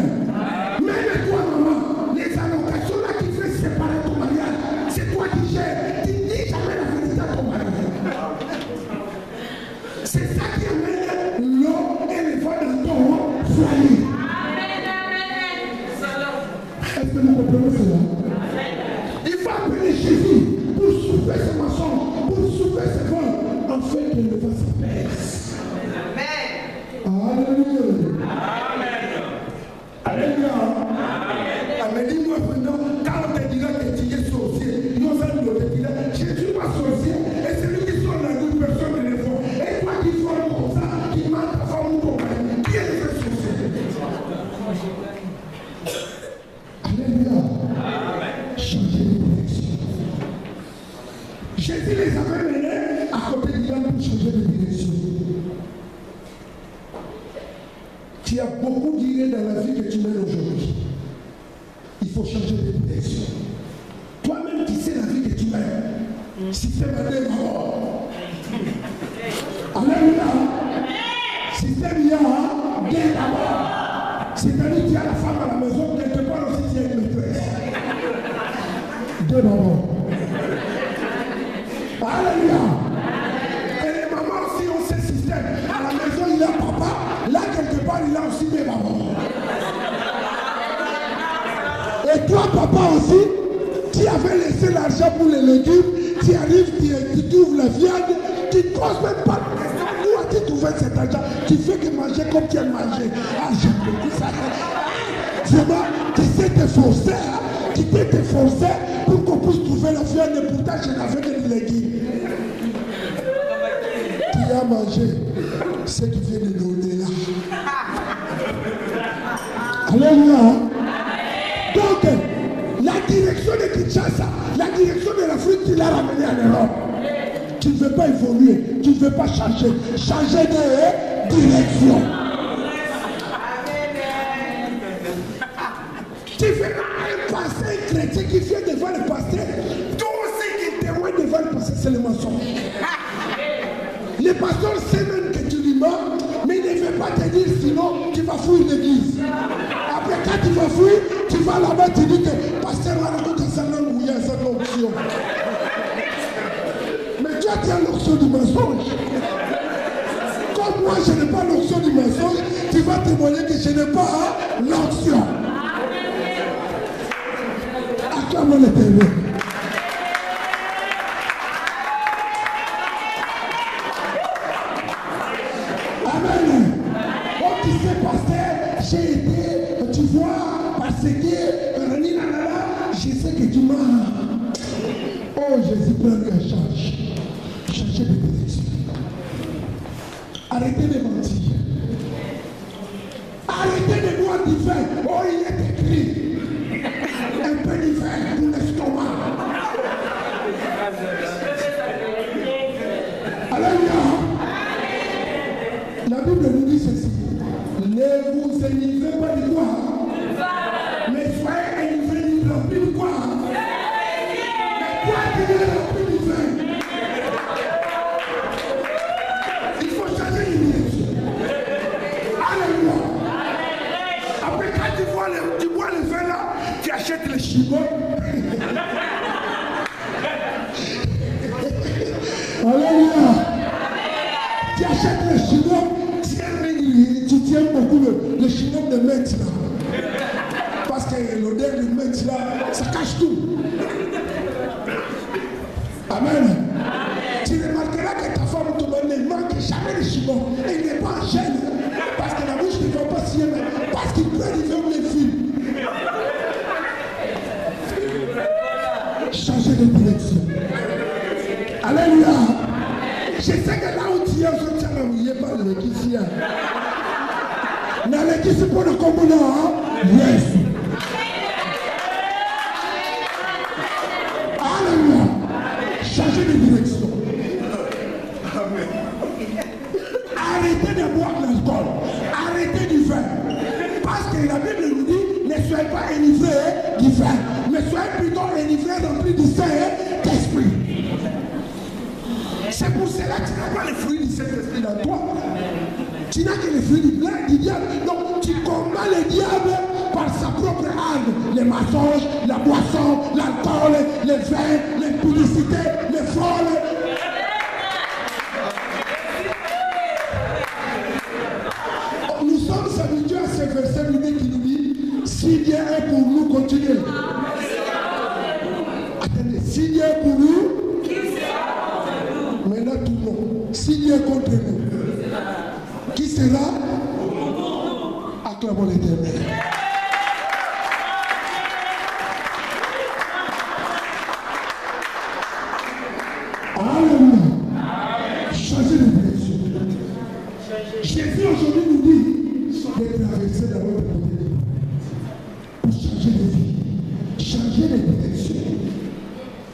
Même toi, maman, les allocations là qui fait séparer ton mariage, c'est toi qui gères. Tu dis jamais la vérité à ton mari. C'est ça qui amène l'eau et les voix dans ton foyer. Est-ce que vous comprenez cela? Il faut appeler Jésus pour souffler ses mensonges, pour souffler ses vols, afin qu'il ne fasse pas. Alléluia. Alléluia. Amen. Dis-moi maintenant, quand on te dira que tu es sorcier, nous allons te dire, je ne suis pas sorcier, et celui qui sort la rue, personne ne le voit. Et toi qui sors comme ça, qui ment ta femme ou ton mari, qui est le vrai sorcier? Alléluia. Changer de direction. Jésus les avait menés à côté de l'homme pour changer de direction. Tu as beaucoup d'idées dans la vie que tu mènes aujourd'hui. Il faut changer de direction. Toi-même, tu sais la vie que tu mènes. Système à des morts. Alléluia. Système il y a des d'abord. C'est-à-dire qu'il y a la femme à la maison, quelque part aussi il y a une maîtresse. Deux d'abord. Alléluia. Et les mamans aussi ont ce système. À la maison, il y a papa. Là, quelque part, il y a aussi des mamans. Et toi, papa aussi, tu avais laissé l'argent pour les légumes. Tu arrives, tu ouvres la viande. Tu ne poses même pas de question. Où as-tu trouvé cet argent? Tu fais que manger comme tu aimes manger. Ah, j'aime beaucoup ça. Vraiment, tu sais t'efforcer. Hein? Tu peux t'efforcer pour qu'on puisse trouver la viande. Et pourtant, je n'avais que des légumes. Tu as mangé ce qui vient de donner là. Alléluia. Donc, la direction de Kinshasa, la direction de l'Afrique, tu l'as ramené en Europe. Tu ne veux pas évoluer, tu ne veux pas changer. Changer de direction. Tu verras un pasteur chrétien qui vient devant le pasteur. Tout ce qui témoigne devant le pasteur, c'est le mensonge. Le pasteur sait même que tu lui mens, mais il ne veut pas te dire, sinon tu vas fouiller l'église. Après, quand tu vas fouiller, tu vas là-bas, tu dis que pasteur va raconter sa langue où il y a sa onction. Mais toi, tu as l'onction du mensonge. Comme moi, je n'ai pas l'onction du mensonge, tu vas témoigner que je n'ai pas l'onction. À Acclamons l'Éternel. Amen. Oh, tu sais, pasteur, j'ai été, tu vois, parce que, je sais que tu m'as. Oh, Jésus, prends un charge. Changez de direction. Arrêtez de mentir. Arrêtez de boire du vin. Oh, il est écrit. Un peu de vin pour l'estomac. Alléluia. La Bible nous dit ceci. Ne vous enivrez pas de quoi, mais soyez enivrés du rempli de quoi. Mais quoi qui est rempli du vin? Il faut changer de direction. Alléluia. Après, quand tu bois le vin là, tu achètes le chibon. Alléluia. Tu achètes le chibon. Tu tiens beaucoup le chignon de menthe là. Parce que l'odeur de menthe là, ça cache tout. Amen. Tu remarqueras que ta femme ne manque jamais de chignon. Elle n'est pas en gêne. Parce que la bouche ne va pas s'y aimer. Parce qu'il peut arriver au même film. Changer de direction. Alléluia. Je sais que là où tu es, je tiens à mouiller par le qui na l'église pour le commun, yes. Alléluia. Changez de direction. Arrêtez de boire l'alcool. Arrêtez du vin. Parce que la Bible nous dit, ne soyez pas enivrés du vin, mais soyez plutôt enivrés remplis du Saint-Esprit. C'est pour cela que tu n'as pas les fruits du Saint-Esprit dans toi. Tu n'as que les fruits du diable. Donc tu combats le diable par sa propre arme. Les mensonges, la boisson, l'alcool, le vin, les publicités, les fraudes. Nous sommes habitués à ce verset biblique qui nous dit si Dieu est pour nous, continuez. Attendez, si Dieu est pour nous, maintenant tout le monde. Si Dieu est contre nous, qui sera? Acclamons l'Éternel. Alléluia. Changer de direction. Jésus aujourd'hui nous dit de traverser dans votre côté pour changer de vie, changer de direction.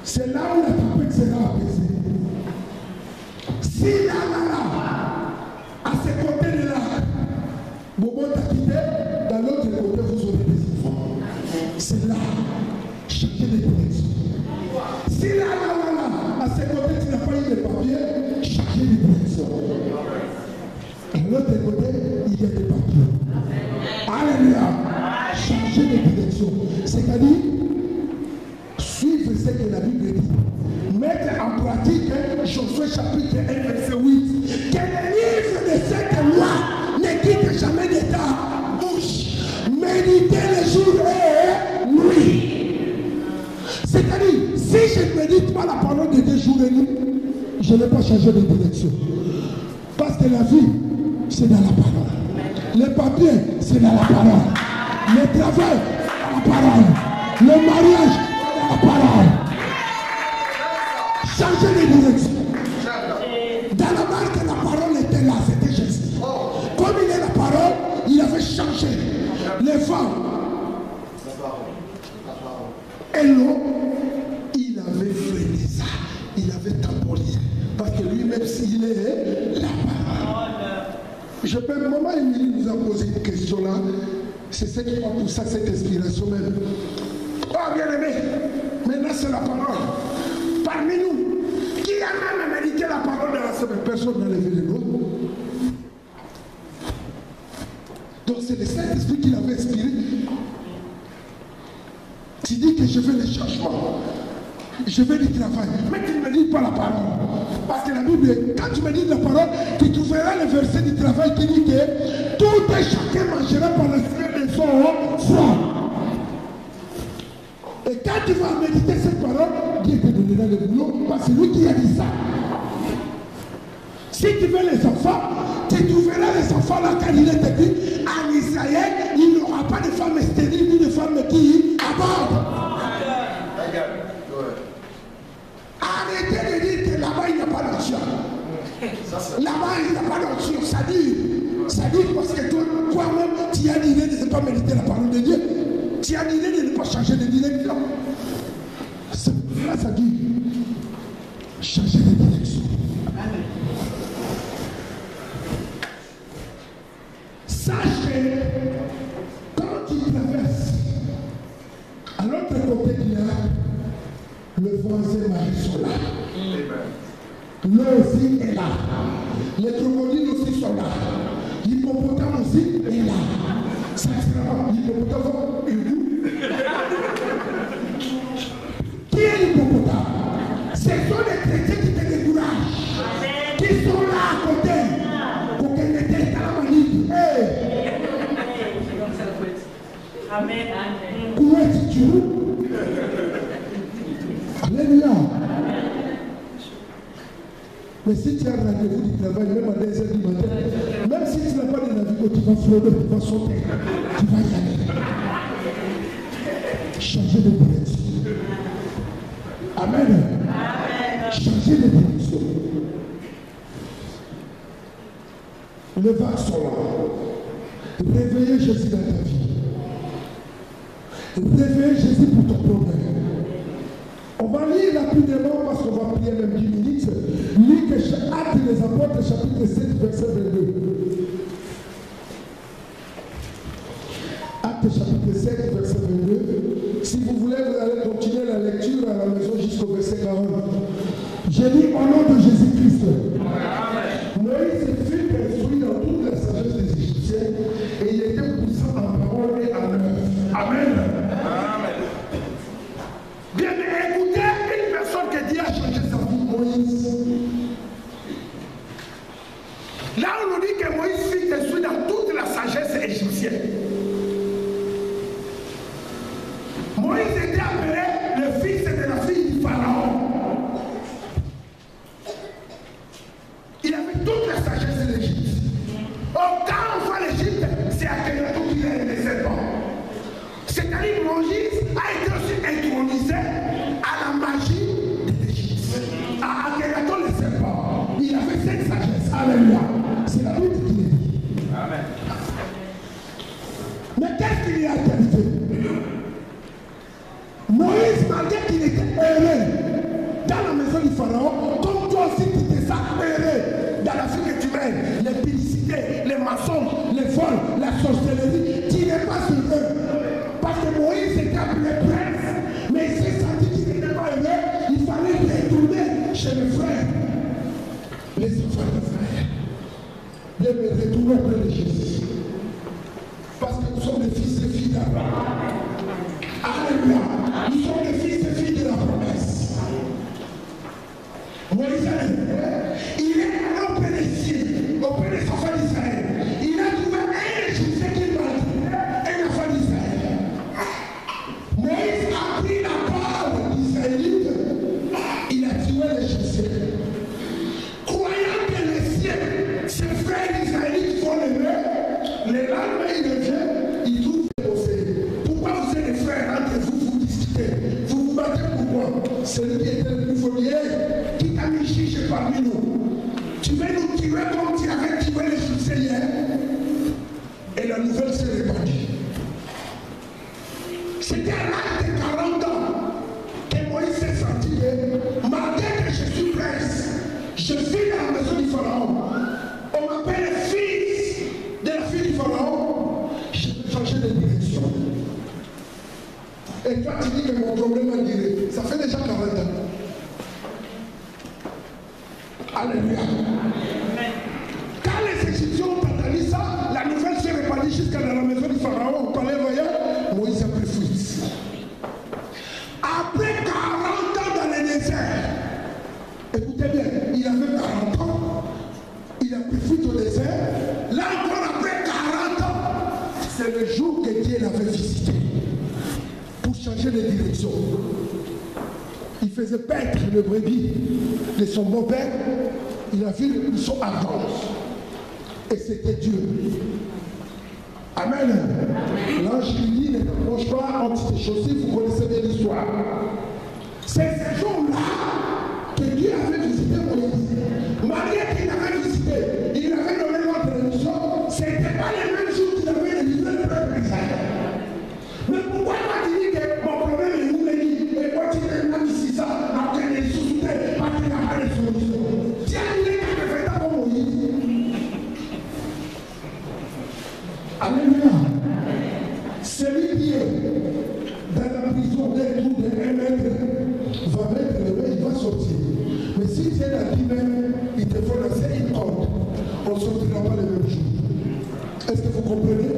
C'est là où la tempête sera apaisée. Si là, à ce côté de là, Bobo t'a quitté, dans l'autre côté, vous aurez des enfants. C'est là, changer de direction. Si là, à ce côté, tu n'as pas eu de papier, changer de direction. De l'autre côté, il y a des papiers. Alléluia. Changer de direction. C'est-à-dire, suivre ce que la Bible dit. Mettre en pratique Josué chapitre 1, verset 8. Que le livre de cette loi ne quitte jamais de ta bouche. Méditez le jour et nuit. C'est-à-dire, si je ne médite pas la parole de Dieu jour et nuit, je ne vais pas changer de direction. Parce que la vie, c'est dans la parole. Le papier, c'est dans la parole. Le travail, c'est dans la parole. Le mariage, c'est dans la parole. Changer de direction. Dans la marque, la parole était là, c'était Jésus. Comme il est la parole, il avait changé. Les femmes. Et l'eau, il avait freiné ça. Il avait temporisé. Parce que lui-même, s'il est la parole. Je peux, maman Émilie nous a posé une question là. C'est ce qui m'a poussé à cette inspiration même. Oh, bien aimé, maintenant c'est la parole. Parmi nous, qui a même médité la parole de la semaine? Personne n'a levé les doigts. Donc c'est le Saint-Esprit qui l'avait inspiré. Tu dis que je fais les changements. Je fais du travail. Mais tu ne me dis pas la parole. Parce que la Bible, quand tu me dis la parole, tu trouveras le verset du travail qui dit que tout et chacun mangera par le Seigneur de son foi. Et quand tu vas le boulot, parce que c'est lui qui a dit ça. Si tu veux les enfants, tu trouveras les enfants là quand il est écrit en Israël, il n'y aura pas de femmes stériles ni de femmes qui abordent. Arrêtez de dire que là-bas il n'y a pas d'onction. Là-bas il n'y a pas d'onction. Ça dit parce que toi-même tu as l'idée de ne pas méditer la parole de Dieu. Tu as l'idée de ne pas changer de direction. Ça dit changer de direction. Sache que quand tu traverses, à l'autre côté il y a le voisin Marie là. L'eau aussi est là. Les crocodiles aussi sont là. L'hippopotame aussi est là. Ça sera l'hippopotame et vous. Qui est l'hippopotame? Ce sont les chrétiens qui te découragent. Qui sont là à côté. Pour qu'elle ne t'aide pas la manip. Amen. Où es-tu? Alléluia. Mais si tu as un rendez-vous du travail, même à 2h du matin, même si tu n'as pas de navigo, tu vas frauder, tu vas sauter, tu vas y aller. Changer de direction. Amen. Changer de direction. Les vagues sont là. Réveillez Jésus dans ta vie. Réveillez Jésus pour ton problème. On va lire rapidement parce qu'on va prier même 10 minutes. Lis que Actes des Apôtres, chapitre 7, verset 22. Actes chapitre 7, verset 22. Si vous voulez, vous allez continuer la lecture à la maison jusqu'au verset 40. J'ai dit au nom de Jésus-Christ. Moïse fut instruit dans toute la sagesse des Égyptiens et il était puissant en parole et en œuvre. Amen. Bien, mais écoutez une personne qui dit a changé sa vie, Moïse. Là, on nous dit que Moïse fut instruit dans toute la sagesse égyptienne. Moïse était appelé le fils de la fille du Pharaon. Il avait toute la sagesse de l'Égypte. Quand on voit l'Égypte, c'est à Akhenaton qu'il est le serpent. C'est-à-dire Moïse a été aussi intronisé à la magie de l'Égypte. À Akhenaton le serpent. Il avait cette sagesse. Alléluia. C'est la Bible qui le dit. Amen. Mais qu'est-ce qu'il y a arrivé? Moïse, malgré qu'il était heureux dans la maison du Pharaon, comme toi aussi tu étais ça heureux dans la vie que tu mènes, les publicités, les mensonges, les vols, la sorcellerie, tu n'es pas heureux. Parce que Moïse était appelé prince, mais il s'est senti qu'il n'était pas heureux, il fallait retourner chez les frères. Les enfants de frères. De me retourner auprès de Jésus. Parce que nous sommes des fils et filles d'Abraham. Alléluia. Nous sommes des fils et filles de la promesse. Moïse, il est allé auprès des cieux, auprès des enfants d'Israël. Il a trouvé un Égyptien qui m'a dit, un enfant d'Israël. Moïse a pris la part d'Israélite, il a tué l'Égyptien. Croyant que les siens, ses frères israélites font l'aimer, les lendemains il revient, il trouve des bosses. Pourquoi vous êtes des frères entre vous, vous discutez? Vous vous battez pourquoi? Celui qui était le plus folier, qui t'a mis chiche parmi nous. Tu veux nous tuer comme tu avais tué l'Égyptien hier? Et la nouvelle s'est répandue. C'était à l'âge de 40 ans que Moïse s'est senti, malgré que je suis prince, je vis dans la maison du Pharaon. On m'appelle fils de la fille du Pharaon. Je vais changer de direction. Et toi, tu dis que mon problème a duré. Ça fait déjà 40 ans. Alléluia. Quand les Égyptiens ont entendu ça, la nouvelle s'est répandue jusqu'à la maison du Pharaon. Au palais royal, Moïse a pris fuite. Après 40 ans dans le désert, écoutez bien, il avait 40 ans, il a pris fuite au désert. Là encore, après 40 ans, c'est le jour que Dieu l'avait visité pour changer de direction. Il faisait paître le brebis de son beau-père, il a vu son ardence. Et c'était Dieu. Amen. L'ange qui dit ne t'approche pas entre tes chaussures, vous connaissez bien l'histoire. C'est ce jour-là que Dieu avait visité Moïse. Malgré qu'il avait visité, il avait donné notre mission, ce n'était pas les mêmes jours qu'il avait visité le peuple d'Israël. Mais pourquoi il m'a dit que mon problème est où les dit, et quand il est là ici, ça, après les sous-soutés, parce qu'il n'a pas de solution. Tiens, il est qui me fait ça pour Moïse. Alléluia. Celui qui est dans la prison d'un trou de 1 mètre va mettre le main, il va sortir. Mais si tu es dans 10 mètres, il te faut lancer une corde. On ne sortira pas le même jour. Est-ce que vous comprenez?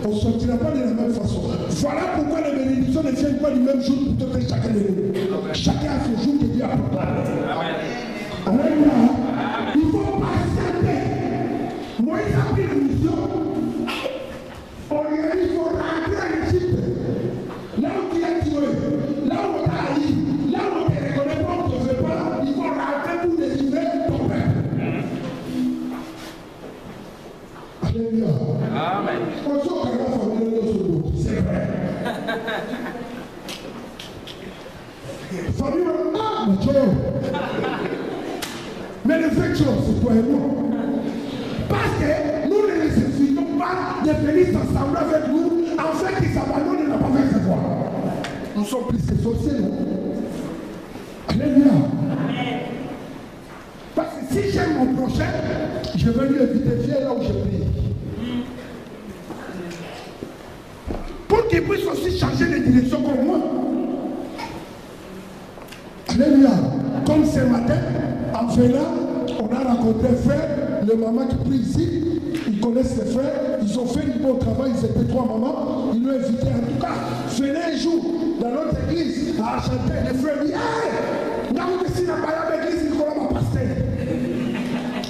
On ne sortira pas de la même façon. Voilà pourquoi les bénédictions ne viennent pas du même jour pour te faire chacun de nous. Chacun a son jour que Dieu a préparé. Alléluia. Il faut patienter. Moïse a pris la mission. On lui a dit qu'il faut rentrer en Égypte. Là où tu es tué, là où on t'a haï, là où on ne te reconnaît pas, on ne te fait pas, il faut rentrer pour délivrer ton peuple. Alléluia. Amen. C'est vrai. Famille, ah, mon Dieu. Mais le fait chose, c'est toi et moi. Parce que nous ne les suffisons pas de venir s'assembler avec nous, en fait, ils s'abandonnent et ne pas faire ses voix. Nous sommes plus que sorciers, non? Alléluia. Parce que si j'aime mon prochain, je vais lui inviter, viens là où je prie. Pour qu'il puisse aussi changer de direction comme moi. Alléluia. Comme ce matin, en venant, on a rencontré un frère, le maman qui prie ici. Ils connaissent les frères, ils ont fait du bon travail, ils étaient 3 mamans. Ils l'ont invité en tout cas. Venez un jour dans notre église à chanter. Les frères disent, hey, dans ici, dans la église, il connaît ma pasteur.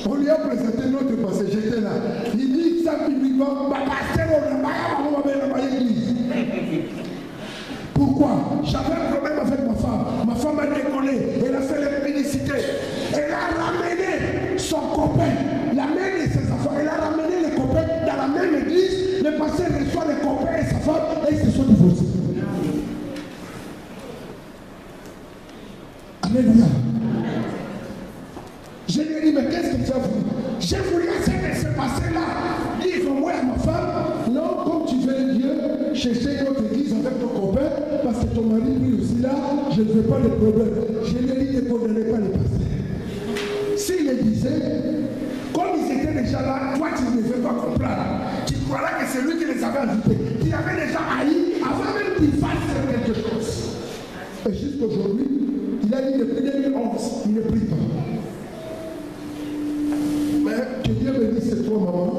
On lui a présenté notre pasteur, j'étais là. Il dit ça publiquement, ma pasteur, on a pas l'église. Pourquoi? J'avais un problème avec ma femme. Ma femme a décollé, elle a fait la publicité. Elle a ramené son copain, la mère et ses enfants. Elle a ramené les copains dans la même église. Le pasteur reçoit les copains et sa femme et ils se sont divorcés. Alléluia. Je lui ai dit, mais qu'est-ce que tu as voulu? J'ai voulu essayer de se passer là. Ils ont moi à ma femme. Non, comme tu veux Dieu, chercher notre église avec ton copain, parce que ton mari lui aussi là, je ne veux pas de problème. Je lui ai dit, ne condamnez pas les pasteurs. S'il le disait, comme ils étaient déjà là, toi tu ne veux pas comprendre. Tu croiras que c'est lui qui les avait invités. Tu avait déjà haï avant même qu'il fasse quelque chose. Et jusqu'aujourd'hui, il a dit depuis 2011, il ne prie pas. Mais que Dieu me dise, c'est toi maman.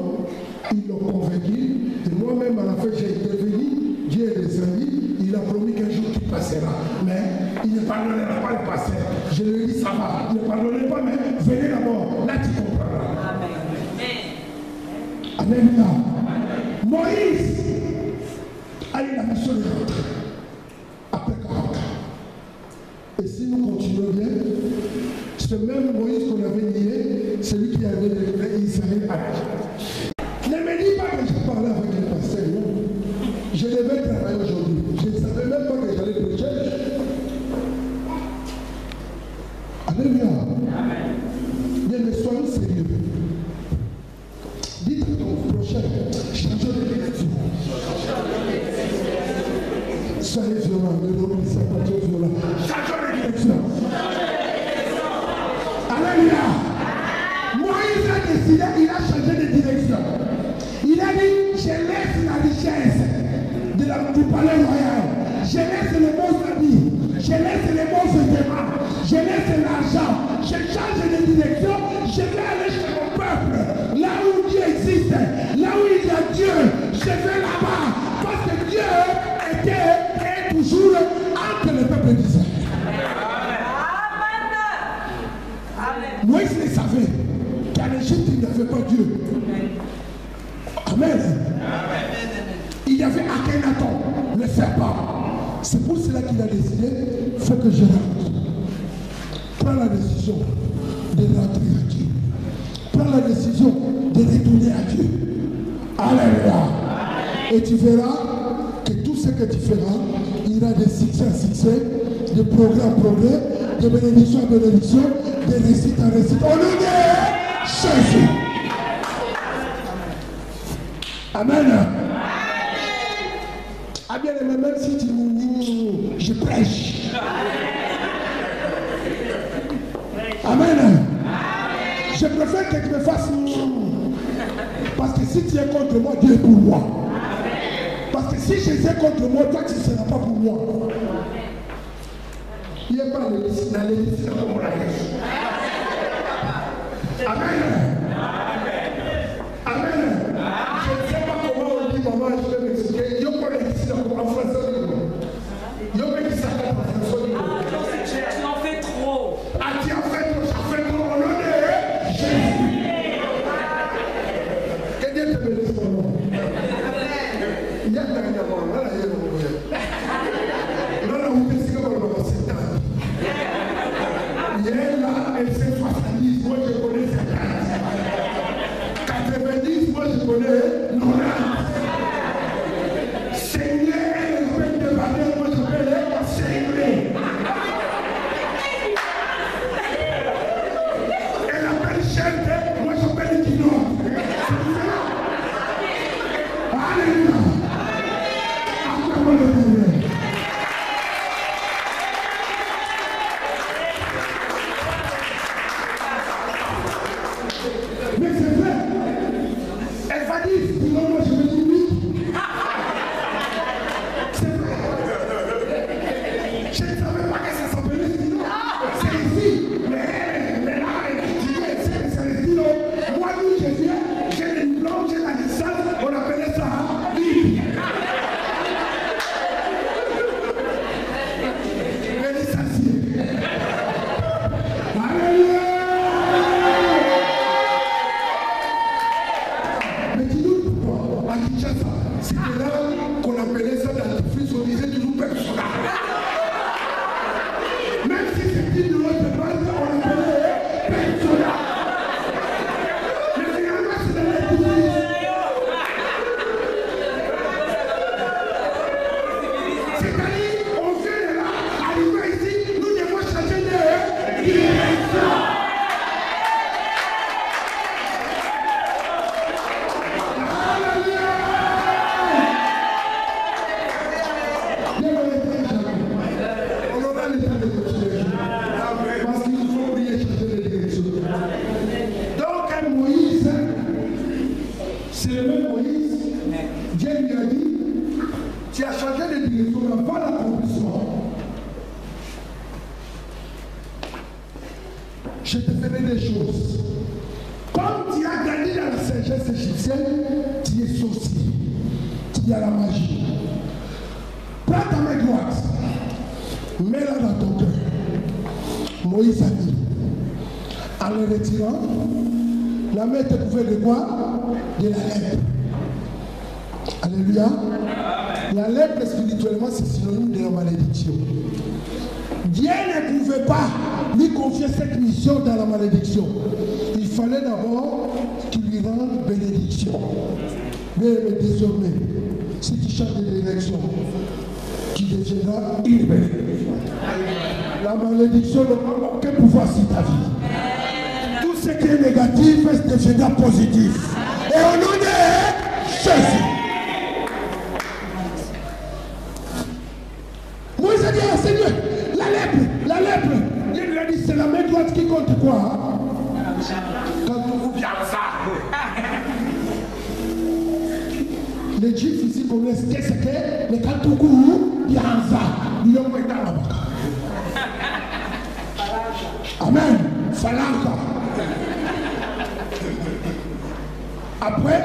Ils l'ont convaincu. Et moi-même, à la fin, j'ai intervenu. Dieu est descendu. Il a promis qu'un jour il passera. Mais il ne pardonnera pas le passé. Je lui ai dit, ça va. Il ne pardonnera pas, mais venez d'abord. Là, tu comprendras. Amen. Alléluia. Moïse a eu la mission de rentrer. Après 40 ans. Et si nous continuons bien, ce même Moïse qu'on avait nié, c'est lui qui avait délivré Israël à l'Égypte. Ne me dis pas que je parlais avec les pasteurs, non. Je devais travailler aujourd'hui. Je ne savais même pas que j'allais prêcher. Alléluia. Bien, mais soyons sérieux. Dites à ton prochain, changeons de direction. Soyez violents, ne l'obéissez pas trop violents. Changeons de direction. Alléluia. Moïse a décidé, il a changé de direction. Il a dit, je laisse la richesse du palais royal. Je laisse les bons habits. Je laisse les bons vêtements. Je laisse l'argent. Je change de direction. Je vais aller chez mon peuple. Là où Dieu existe. Là où il y a Dieu. Je vais là-bas. Parce que Dieu était et toujours entre le peuple d'Israël. Moïse le savait qu'en Égypte, il n'y avait pas Dieu. Amen. Il y avait Akhenaton, le serpent. C'est pour cela qu'il a décidé, il faut que je rentre. prends la décision de rentrer à Dieu. Prends la décision de retourner à Dieu. Alléluia. Et tu verras que tout ce que tu feras, il ira de succès à succès, de progrès en progrès, de bénédiction en bénédiction, de réussite en réussite. Au nom de Jésus. Amen. Ah bien, même si tu je prêche. Amen. Je préfère que tu me fasses parce que si tu es contre moi, Dieu est pour moi. Parce que si je suis contre moi, toi tu ne seras pas pour moi. Il n'y a pas dans l'église comme on l'a dit. Amen. Amen. Je ne sais pas comment on dit, maman, je vais m'expliquer. Je connais ici en français. Je vais m'expliquer en français. Tu en fais trop. Ah, tu as fait trop, ça fait trop. Au nom de Jésus. Que Dieu te bénisse mon nom. Il y a un moment, là, il y a un moment. Là, là, où est-ce que vous avez cette table? Il y a là, elle s'est 70, moi je connais cette table. 90, moi je connais 90. Seigneur, elle fait de valeur, moi je connais Seigneur. Elle appelle Chente, moi je connais Dino. Alléluia. Acclamons le Seigneur. Mais c'est vrai. Elle va dire, sinon moi je me dis oui. C'est vrai. Je ne savais pas que ça s'appelait sinon. C'est ici. Mais là, c'est le stylo. Moi, d'où je viens, j'ai les diplômes, j'ai la licence, on appelait ça Bible. Les licenciés. Alléluia. Mais dis-nous pourquoi, à Kinshasa, c'était là qu'on appelait ça dentifrice, on disait toujours persona. Même si c'était de l'autre base, on appelait persona. Mais finalement, c'est la dentifrice. C'est-à-dire, on vient de là, arriver ici, nous devons changer de direction. On aura le temps de continuer. Parce qu'il faut oublier changer de direction. Donc, Moïse, c'est le même Moïse. Dieu lui a dit, tu as changé de direction avant l'accomplissement. Je te ferai des choses. Comme tu as grandi dans la sagesse égyptienne, tu es sorcier. Tu as la magie. Prends ta main droite. Mets-la dans ton cœur. Moïse a dit, en le retirant, la main était couverte de quoi? De la lèpre. Alléluia. La lèpre spirituellement, c'est synonyme de la malédiction. Dieu ne pouvait pas lui confier cette mission dans la malédiction. Il fallait d'abord qu'il lui rende bénédiction. Mais désormais, si tu changes de direction, tu deviendras une bénédiction. La malédiction n'aura aucun pouvoir sur ta vie. Tout ce qui est négatif deviendra positif. Et au nom de Jésus. Moïse a dit, ah, Seigneur, la lèpre. Dieu lui a dit, c'est la main droite qui compte quoi? Quand vous bien ça. Les Juifs ici connaissent qu'est-ce que les Kantoukou Bianza. Amen. Falanga. Après,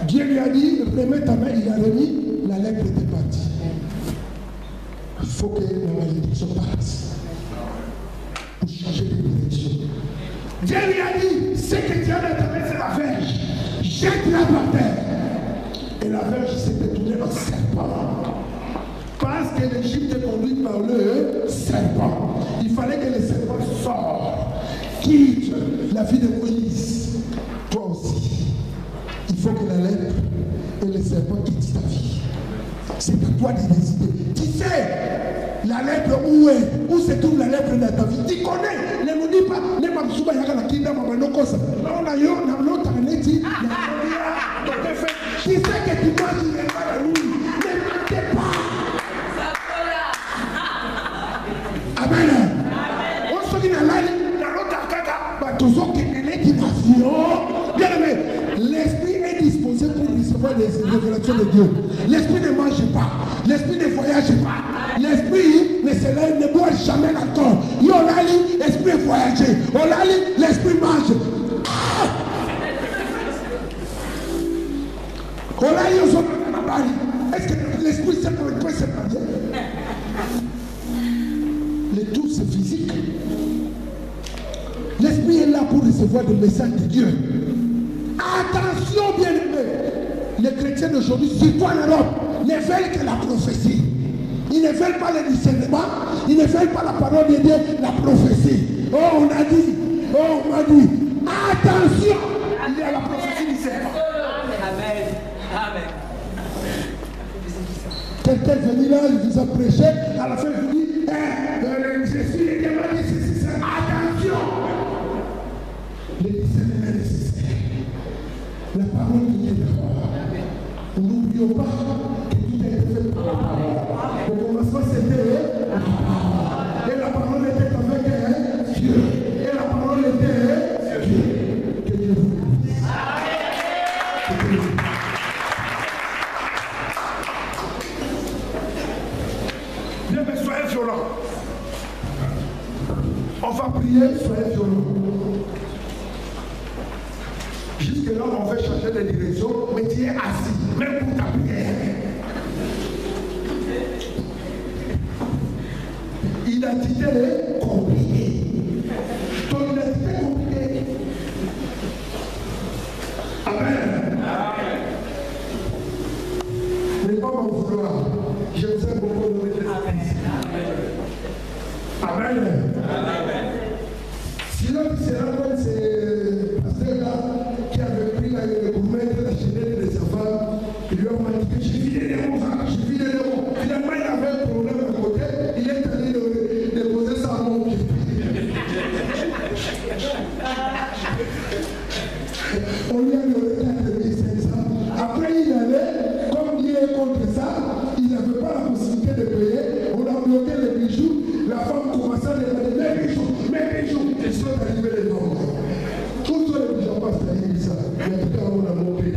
Dieu lui a dit, remets ta main, il a remis, la lèpre était partie. Il faut que la malédiction parte. Pour changer de direction. Dieu lui a dit, ce que tu as dans ta main, c'est la verge. Jette-la par terre. Et la verge s'est détournée en serpent. Parce que l'Égypte est conduite par le serpent. Il fallait que le serpent sorte. quitte la vie de Moïse, toi aussi, il faut que la lèpre et le serpent quittent ta vie. C'est à toi de décider. Tu sais, la lèpre où est, où se trouve la lèpre dans ta vie. Tu connais, ne nous dis pas, ne m'absouba yaka la kinda mamano kosa. Là on a yo, na l'autre aneti, tu sais que tu manges, il n'est pas la nuit. Ne mentez pas. Amen. On se dit dans l'autre kaka, toujours qu'il est qui m'a vu. Bien aimé, l'esprit est disposé pour recevoir les révélations de Dieu. L'esprit ne mange pas, l'esprit ne voyage pas, l'esprit ne se lève, ne boit jamais la corps. Yolali, l'esprit voyage. Olali, l'esprit mange. Olali, on s'en va. Est-ce que l'esprit sait pour le point se marier? Le tout c'est physique. L'esprit est là pour recevoir des messages de Dieu. Attention, bien-aimés. Les chrétiens d'aujourd'hui, surtout en Europe, ne veulent que la prophétie. Ils ne veulent pas le discernement. Ils ne veulent pas la parole de Dieu, la prophétie. Oh, on a dit. Oh, on m'a dit. Attention. Il y a la prophétie du serpent. Amen. Amen. Quelqu'un venu là, il vous a prêché. À la fin, il vous dit, je suis le diamant, c'est ça. Attention. Le discernement est nécessaire. La parole de Dieu d'abord. N'oublions pas que tout a été fait par la parole. Au commencement, c'était la parole. Et la parole était avec Dieu. Et la parole était Dieu. Que Dieu vous bénisse. Bien, mais soyez violents. On va prier, soyez violents. Jusque-là, on va changer de direction, mais tu es assis, même pour ta prière. Identité compliquée. Ton identité compliquée. Amen. Ne pas m'en vouloir. Je vous aime beaucoup de l'église. Amen. Amen. Sinon, tu seras comme ces pasteurs-là qui avait pris le gourmet de la chaînette des enfants, il lui a dit que j'ai vidé les mots, j'ai vidé les mots. Finalement, il avait un problème à côté, il est allé déposer sa mot. On lui a donné 4500. Après, il allait, comme Dieu est contre ça, il n'avait pas la possibilité de payer, on a bloqué les bijoux, la femme commençait à demander mes bijoux, ils sont arrivés les noms. Tous les bijoux passent à ça. Mais en tout cas, on a montré.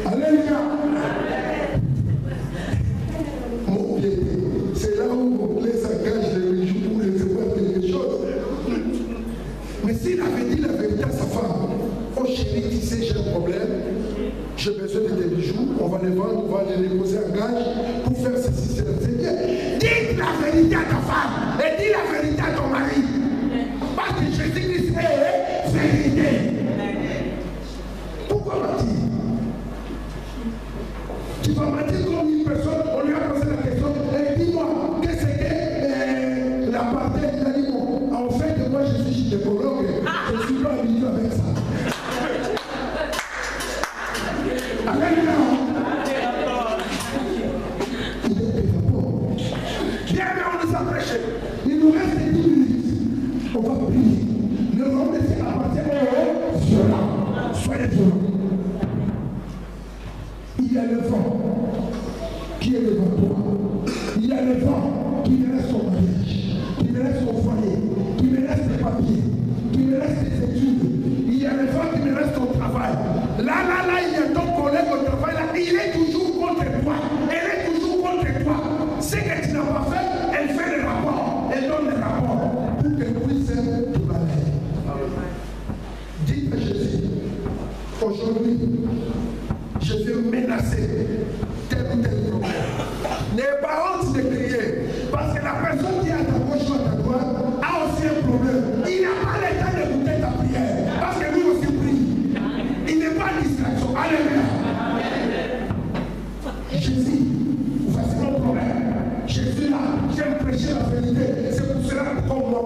Alléluia. Mon pied, c'est là où on laisse s'engage les bijoux pour recevoir quelque chose. Mais s'il avait dit la vérité à sa femme, oh chérie, tu sais, j'ai un problème, j'ai besoin de tes bijoux, on va les vendre, on va les déposer en gage pour faire ceci, cela. C'est bien. Dis la vérité à ta femme et dis la vérité à ton mari. Parce que Jésus-Christ est vérité. Pourquoi mentir? Tu vas mentir comme une personne, on lui a posé la question, dis-moi, qu'est-ce que la partie, il a dit, bon, en fait, moi je suis gynécologue, je ne suis pas habitué avec ça. Alléluia. Bien, mais on nous a prêché. Il nous reste 10 minutes. On va prier. Le nom de Dieu appartient aux violents. Soyez violents. Il y a le vent qui est devant toi. Il y a le vent qui menace ton mariage, qui menace ton foyer, qui menace tes papiers, qui menace tes études. Il y a le vent qui menace ton travail. Là, il y a ton collègue au travail, là, il est toujours contre toi. Elle est toujours contre toi. Ce que tu n'as pas fait, elle fait les rapports. Elle donne les rapports pour qu'elle puisse te balayer. Dites à Jésus, aujourd'hui, je veux menacer tel ou tel problème. N'ayez pas honte de crier. Parce que la personne qui est à ta gauche ou à ta droite a aussi un problème. Il n'a pas le temps d'écouter ta prière. Parce que lui aussi prie. Il n'est pas en distraction. Alléluia. Jésus, voici mon problème. Je suis là. J'aime prêcher la vérité. C'est pour cela que comme moi,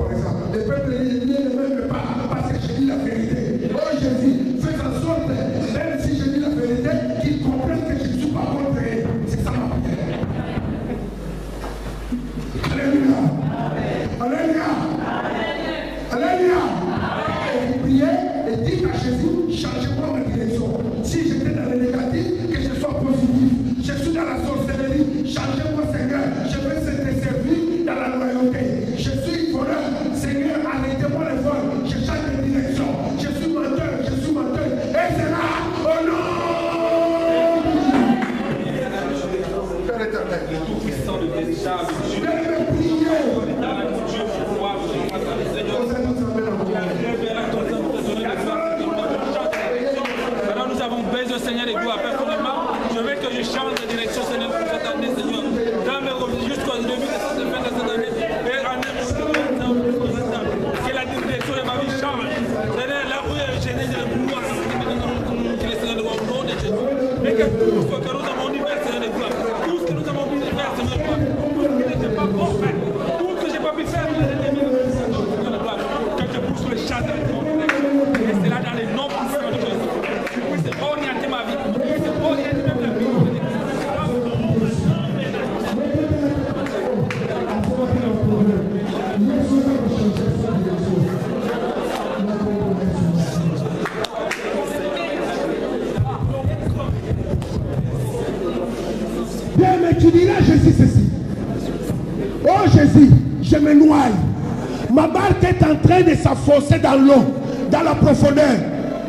peuvent ne m'aiment pas parce que je dis la vérité. Oh Jésus, fais en sorte, même si je dis la vérité, qu'ils comprennent que je ne suis pas contre eux. C'est ça ma prière. Alléluia. Alléluia. Alléluia. Et vous priez et dites à Jésus, changez-moi ma direction. Si j'étais dans le négatif, que je sois positif. Je suis dans la sorcellerie, changez-moi Seigneur. Je veux te servir dans la loyauté. Je suis voleur, Seigneur, arrêtez-moi le vol. Je change de direction. Je suis menteur. Et c'est là, au nom Père éternel. Le Tout-Puissant, le Détachable, Je vais prier. Dieu, je crois, maintenant nous avons besoin, Seigneur, de gloire. Personnellement, je veux que je change de direction, Seigneur, pour cette année, Seigneur. Dans mes revenus, jusqu'au début de cette fin de cette année, et que la direction de ma vie change. Seigneur, là où j'ai de gloire, que le Seigneur de mon nom de Jésus. Et que tout ce que nous avons fait, Seigneur de gloire, tout ce que nous avons pu faire, Seigneur de gloire, tout ce qui n'était pas bon faire, tout ce que j'ai pas pu faire, Seigneur de gloire, que je pousse le chat de mon Père. Et c'est là dans les noms puissants de Jésus. Je puisse orienter ma vie, je puisse orienter même la vie. Bien, mais tu diras Jésus ceci. Oh Jésus, je me noie. Ma barque est en train de s'affoncer dans l'eau, dans la profondeur.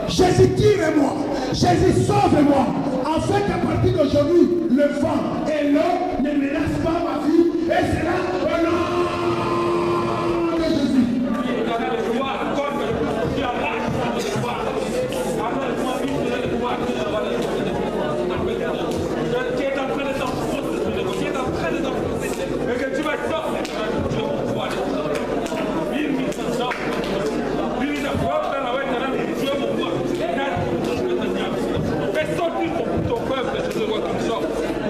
Jésus, tire-moi. Jésus, sauve-moi. Afin qu'à partir d'aujourd'hui, le vent et l'eau ne menacent pas ma vie. Et c'est là au nom de Jésus. Qui est en train de s'enfoncer, qui est en train de s'enfoncer, et que tu vas sortir, tu vas pouvoir fais sortir ton peuple, je te vois comme ça.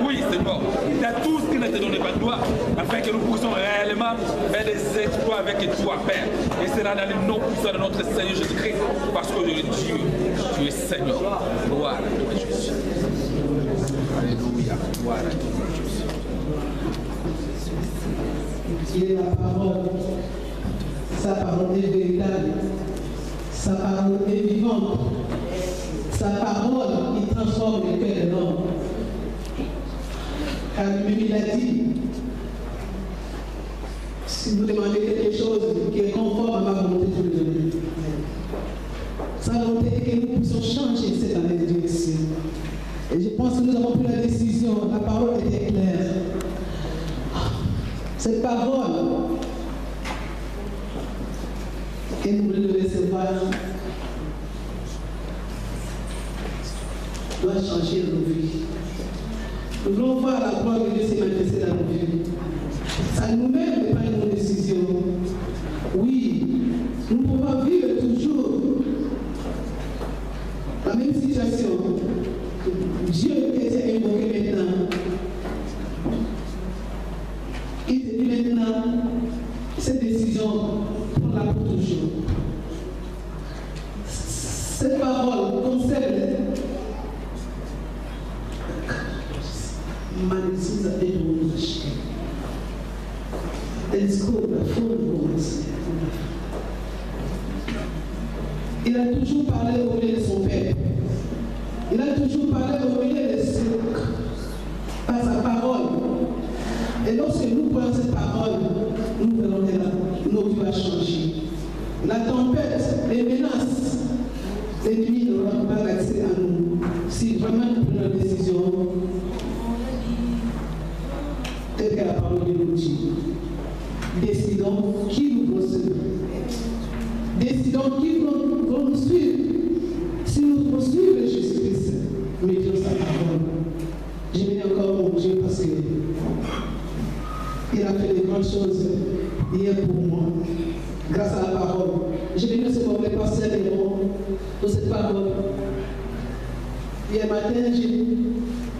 Oui, Seigneur, il y a tout ce qui ne te donnait pas de gloire, afin que nous puissions réellement faire des exploits avec toi, Père. Et c'est là dans le nom puissant de notre Seigneur Jésus-Christ, parce que Dieu, tu es Seigneur. Gloire à toi, Jésus. Alléluia, gloire à toi, Jésus. Il est la parole. Sa parole est véritable. Sa parole est vivante. Sa parole, il transforme le cœur de l'homme. Car lui-même, il a dit, si vous demandez quelque chose qui est conforme à ma volonté, je vous le donne. Sa volonté est que nous puissions changer cette année de direction. Et je pense que nous avons pris la décision. La parole était claire. Cette parole que nous voulons recevoir doit changer nos vies. Nous voulons voir la gloire de Dieu se manifester dans nos vies. Ça nous-mêmes n'est pas une décision. Oui, nous ne pouvons pas vivre toujours la même situation. Dieu était invoqué maintenant. Il te dit maintenant, cette décision, prends-la pour toujours. Cette parole concerne Manisuza Pedro. Il a toujours parlé au milieu de son père. Il a toujours parlé au milieu de par sa parole. Et lorsque nous prenons cette parole, nous verrons que nos vies vont changer. La tempête, les menaces, l'ennemi n'aura pas accès à nous. Si vraiment nous prenons la décision, telle que la parole de nous dit, décidons qui nous vont suivre. Décidons qui vont nous suivre. Si nous vont suivre Jésus-Christ, mettons sa parole. Je bénis encore mon Dieu parce que il a fait de grandes choses hier pour moi, grâce à la parole. Je bénis ce moment le pasteur pour cette parole. Hier matin,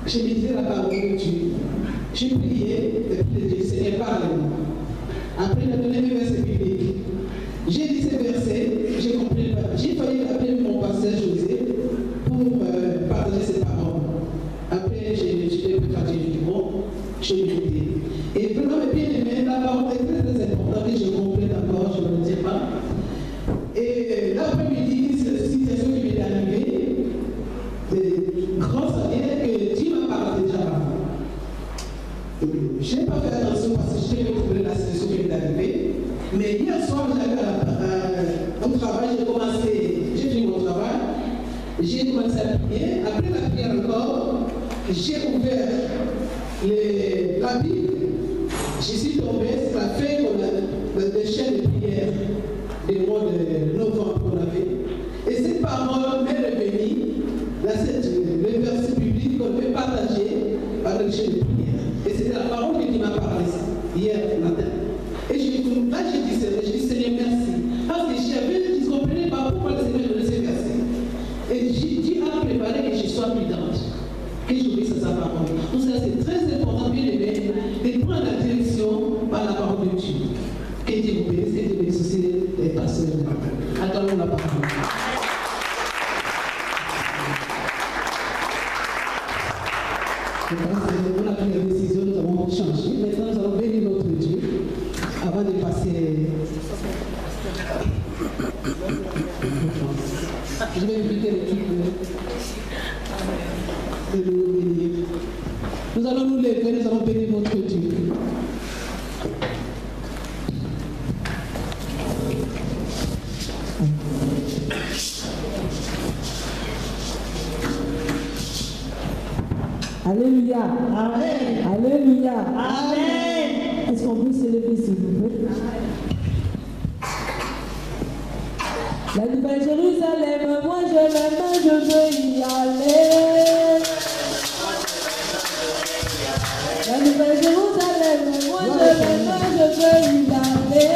j'ai médité la parole de Dieu. J'ai prié et puis Dieu, Seigneur, parle-moi. Après, il a donné mes versets bibliques. J'ai soir, au travail, j'ai fini mon travail, j'ai commencé à prier. Après la prière encore, j'ai ouvert la Bible. Je suis tombée sur la feuille des chaînes de prière des mois de novembre qu'on avait. Et cette parole m'est revenue, le verset biblique qu'on peut partager par les chaînes de prière. Et c'était la parole qui m'a parlé hier matin. Et j'ai dit, Seigneur, merci. Parce que je ne comprenais pas pourquoi le Seigneur me laissait verser. Et Dieu a préparé que je sois prudente, que j'obéisse à sa parole. Donc ça, c'est très important, bien aimé, de prendre la direction par la parole de Dieu. Que Dieu vous bénisse, que Dieu bénisse aussi les pasteurs. Attendons la parole. On a pris la décision, nous avons changé. Maintenant, nous allons bénir notre Dieu avant de passer. Je vais inviter l'équipe de nous bénir. Nous allons nous lever, nous allons bénir notre Dieu. Alléluia. Amen. Alléluia. Amen. Est-ce qu'on peut se lever s'il vous plaît? La nouvelle Jérusalem, moi je l'aime, je veux y aller. La nouvelle Jérusalem, moi je l'aime, je veux y aller.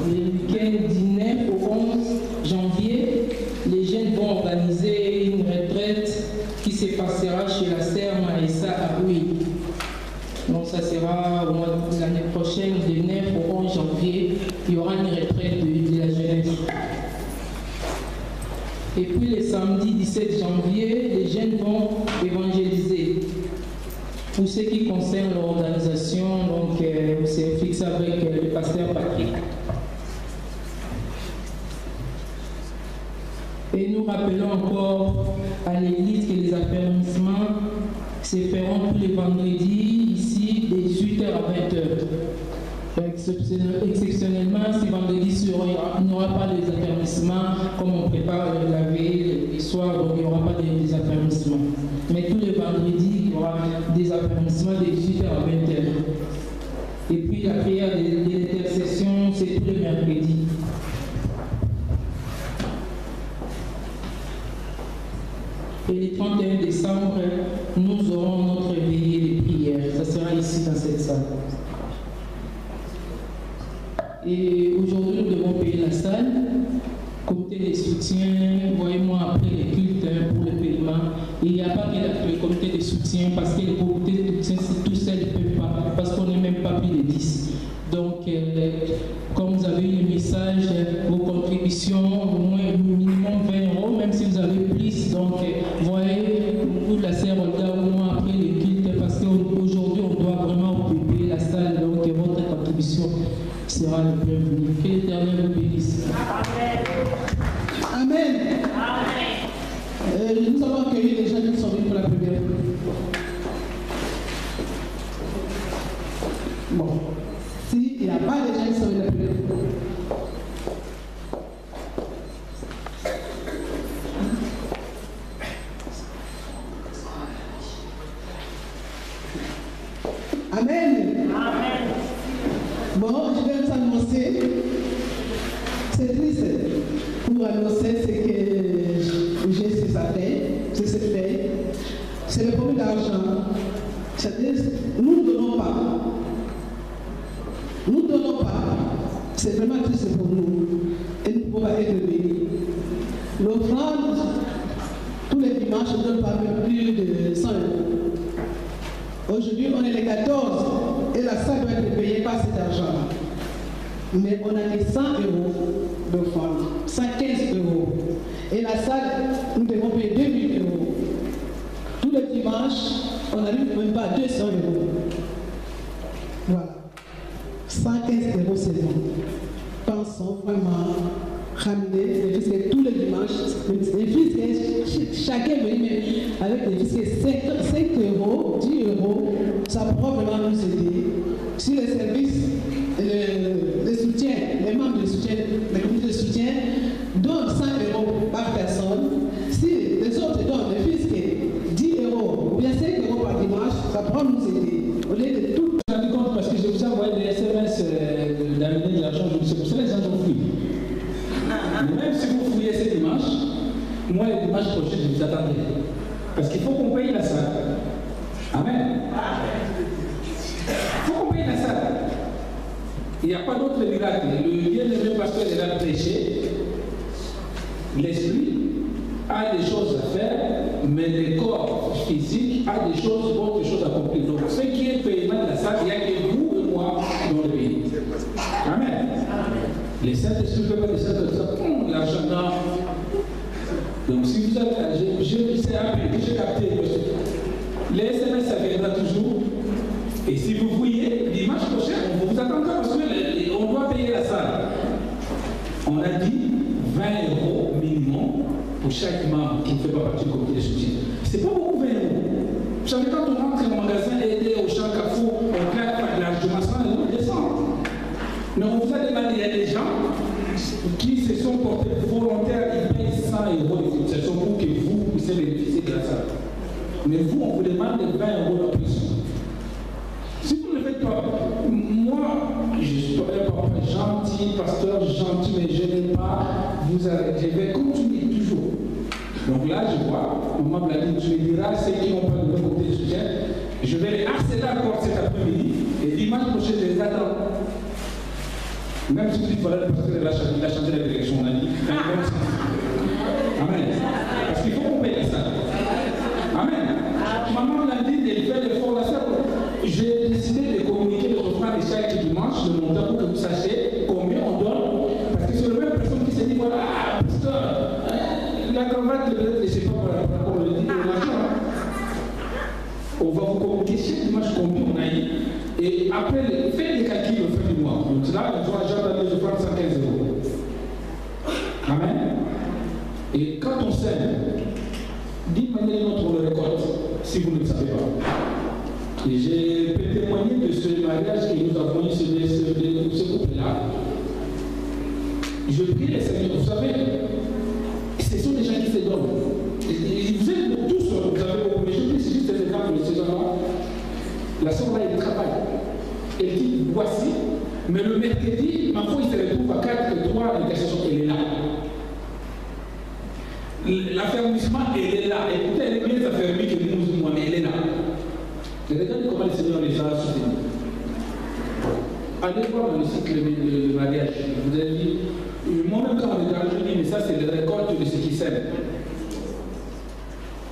Le week-end du 9 au 11 janvier, les jeunes vont organiser une retraite qui se passera chez la sœur Maïssa ça sera au mois de l'année prochaine, du 9 au 11 janvier, il y aura une retraite de la jeunesse. Et puis le samedi 17 janvier, les jeunes vont évangéliser. Pour ce qui concerne l'organisation, donc c'est fixé avec le pasteur Patrick. Et nous rappelons encore à l'église que les affermissements se feront tous les vendredis, ici, de 18h à 20h. Exceptionnellement, si vendredi il n'y aura pas les affermissements, comme on prépare la veille, le soir, donc il n'y aura pas des affermissements. Mais tous les vendredis, il y aura des affermissements de 18h à 20h. Et puis la prière de l'intercession, c'est tous les mercredis. Et le 31 décembre, nous aurons notre veillée de prière. Ça sera ici dans cette salle. Et aujourd'hui, nous devons payer la salle. Comité de soutien, voyez-moi après les cultes pour le paiement. Il n'y a pas que le comité de soutien parce que le comité de soutien, tout seul ne peut pas, parce qu'on n'est même pas plus de 10. Donc, comme vous avez eu le message, vos contributions, au moins minimum 20 €, même si vous avez plus. Donc, voyez, nous, la sœur Olga, au moins après le culte, parce qu'aujourd'hui, on doit vraiment payer la salle. Donc, votre contribution sera le bienvenu. Que l'Éternel vous bénisse. Amen. Amen. Nous avons accueilli les gens qui sont venus pour la première fois. Bon. S'il n'y a pas de gens qui sont venus pour la première fois. Amen. Amen. Bon, je vais vous annoncer. C'est triste pour annoncer ce que j'ai sur sa tête, sur cette feuille. C'est le problème d'argent. C'est-à-dire, nous ne donnons pas. Nous ne donnons pas. C'est vraiment triste pour nous. Et nous ne pouvons pas être bénis. L'offrande, tous les dimanches, on ne donne pas plus de 100 €. Aujourd'hui, on est les 14 et la salle doit être payée par cet argent-là. Mais on a les 100 € d'offrande, 115 €. Et la salle, nous devons payer 2000 €. Tous les dimanches, on n'arrive même pas à 200 €. Voilà. 115 € seulement. Pensons vraiment ramener les fiscales tous les dimanches. Les fiscales, chacun venir avec des fiscales 5 €, 10 €, ça pourra vraiment nous aider. Si les services, les soutiens, les membres de soutien, les comités de soutien donnent 100 € par personne, si les autres donnent les fiscales 10 € ou bien 5 € par dimanche, ça pourra nous aider. Au lieu de tout. Je me suis rendu compte parce que je vous ai envoyé des SMS d'amener de l'argent, c'est pour ça que les gens ont fouillé. Mais même si vous fouillez ce dimanche, moi le dimanche prochain, je vous attendrai. Parce qu'il faut qu'on paye la salle. Amen. Il faut qu'on paye la salle. Il n'y a pas d'autre miracle. Le bien-aimé pasteur est là prêché. L'esprit a des choses à faire, mais le corps physique a des choses, autres choses à accomplir. Donc, ce qui est paiement de la salle, il n'y a que vous et moi dans le pays. Amen. Les Saint-Esprit ne peuvent pas descendre de ça. L'argent, non. Donc, si vous avez, c'est un peu que j'ai capté. Les SMS, ça viendra toujours. Et si vous voyez, dimanche prochain, on vous attendra parce qu'on doit payer la salle. On a dit 20 € minimum pour chaque membre qui ne fait pas partie du comité de soutien. C'est pas beaucoup 20 €. Vous savez, quand on rentre au magasin et aider au champ Carrefour, on claque pas de l'argent, ça ne descend. Mais on vous a demandé, il y a des gens qui se sont portés volontaires, ils payent 100 € de cotisation pour que vous puissiez bénéficier de la salle. Mais vous, on vous demande 20 € de plus. Si vous ne le faites pas, moi, je suis un papa gentil, pasteur gentil, mais je n'ai pas vous arrêter. Je vais continuer toujours. Donc là, je vois, maman me l'a dit, tu me diras, ceux qui n'ont pas de leur côté de soutien, je vais les harceler encore cet après-midi, et dimanche prochain, je les attends. Même si tu dis, voilà, le pasteur, il a changé la direction, on a dit, amen. Parce qu'il faut qu'on paye ça. Amen. Maman l'a dit, elle fait l'effort, la sœur. J'ai décidé chaque dimanche combien on a eu. Et après, faites les calculs au fin du mois. Donc là, je prends 115 euros. Amen. Et quand on sème, d'une manière ou d'une autre, on le récolte, si vous ne le savez pas. Et j'ai pu témoigner de ce mariage que nous avons eu, ce couple-là. Je prie les Seigneurs, vous savez, ce sont des gens qui se donnent. Vous êtes tous, vous avez beaucoup, mais je prie, c'est juste des exemples de ces gens-là. La soeur là, elle travaille. Elle dit voici, mais le mercredi, ma foi, il se retrouve à 4 et 3 intercessions, elle est là. L'affermissement, elle est là. Écoutez, elle est mieux affermie que nous, moi, mais elle est là. Regardez comment le Seigneur les a soutenus. Allez voir dans le cycle de mariage. Vous avez dit, moi-même quand on regarde, je dis, mais ça c'est la récolte de ce qui sème.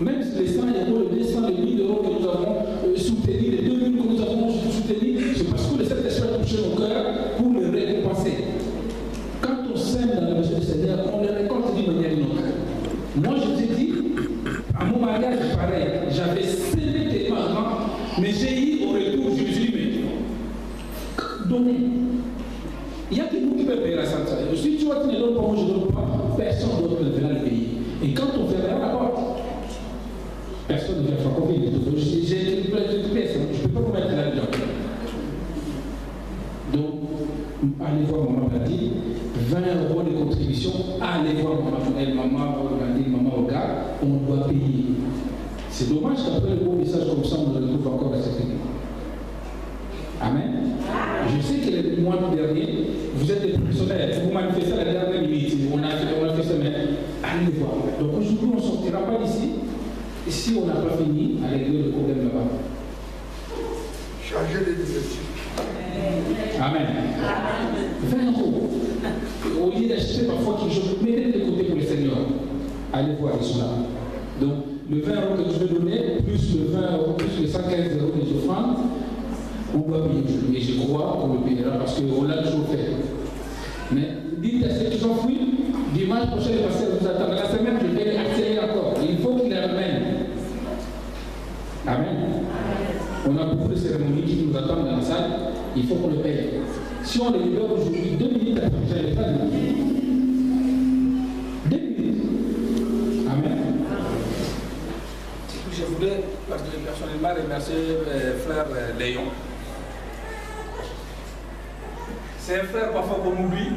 Même les 100 euros, les 200, les 1000 euros que nous avons soutenus, les 2000 que nous avons soutenus, c'est parce que le Saint-Esprit a touché nos cœurs pour les récompenser. Quand on sème dans la maison du Seigneur, on les récolte d'une manière ou d'une autre. Moi, je vous ai dit, à mon mariage, pareil, j'avais sémé tellement, mais j'ai eu au retour, je me suis dit, mais donnez. Il n'y a que nous qui peut payer la santé. Si tu vois, tu ne donnes pas, moi je ne donne pas, personne d'autre ne verra le payer. Et quand on verra la porte, personne ne verra combien de choses. J'ai une pièce, je ne peux pas vous mettre là-dedans. Donc, allez voir maman m'a dit, 20 euros de contribution, allez voir maman au gars, on doit payer. C'est dommage qu'après le beau message comme ça, on le retrouve encore à cette église. Amen. Je sais que le mois dernier, vous êtes des professionnels, vous manifestez à la dernière minute, on a fait ça, mais allez voir. Donc aujourd'hui, on ne sortira pas d'ici. Et si on n'a pas fini, à régler le problème là-bas. Changer les directions. Amen. 20 euros. Au lieu d'acheter parfois quelque chose, mettez de côté pour le Seigneur. Allez voir, ils sont là. Donc, le 20 euros que je vais donner, plus le 20 euros, plus les 115 euros que je offrandes, on doit payer aujourd'hui. Et je crois qu'on le payera parce qu'on l'a toujours fait. Mais dites à ceux qui sont fruits, dimanche prochain, le pasteur vous attend. La semaine, je vais accélérer encore. Il faut qu'il les ramène. Amen. On a beaucoup de cérémonies qui nous attendent dans la salle. Il faut qu'on le paye. Si on les libère aujourd'hui, 2 minutes après, je n'ai pas de 2 minutes. Amen. Je voulais personnellement remercier frère Léon. C'est un frère parfois qu'on oublie.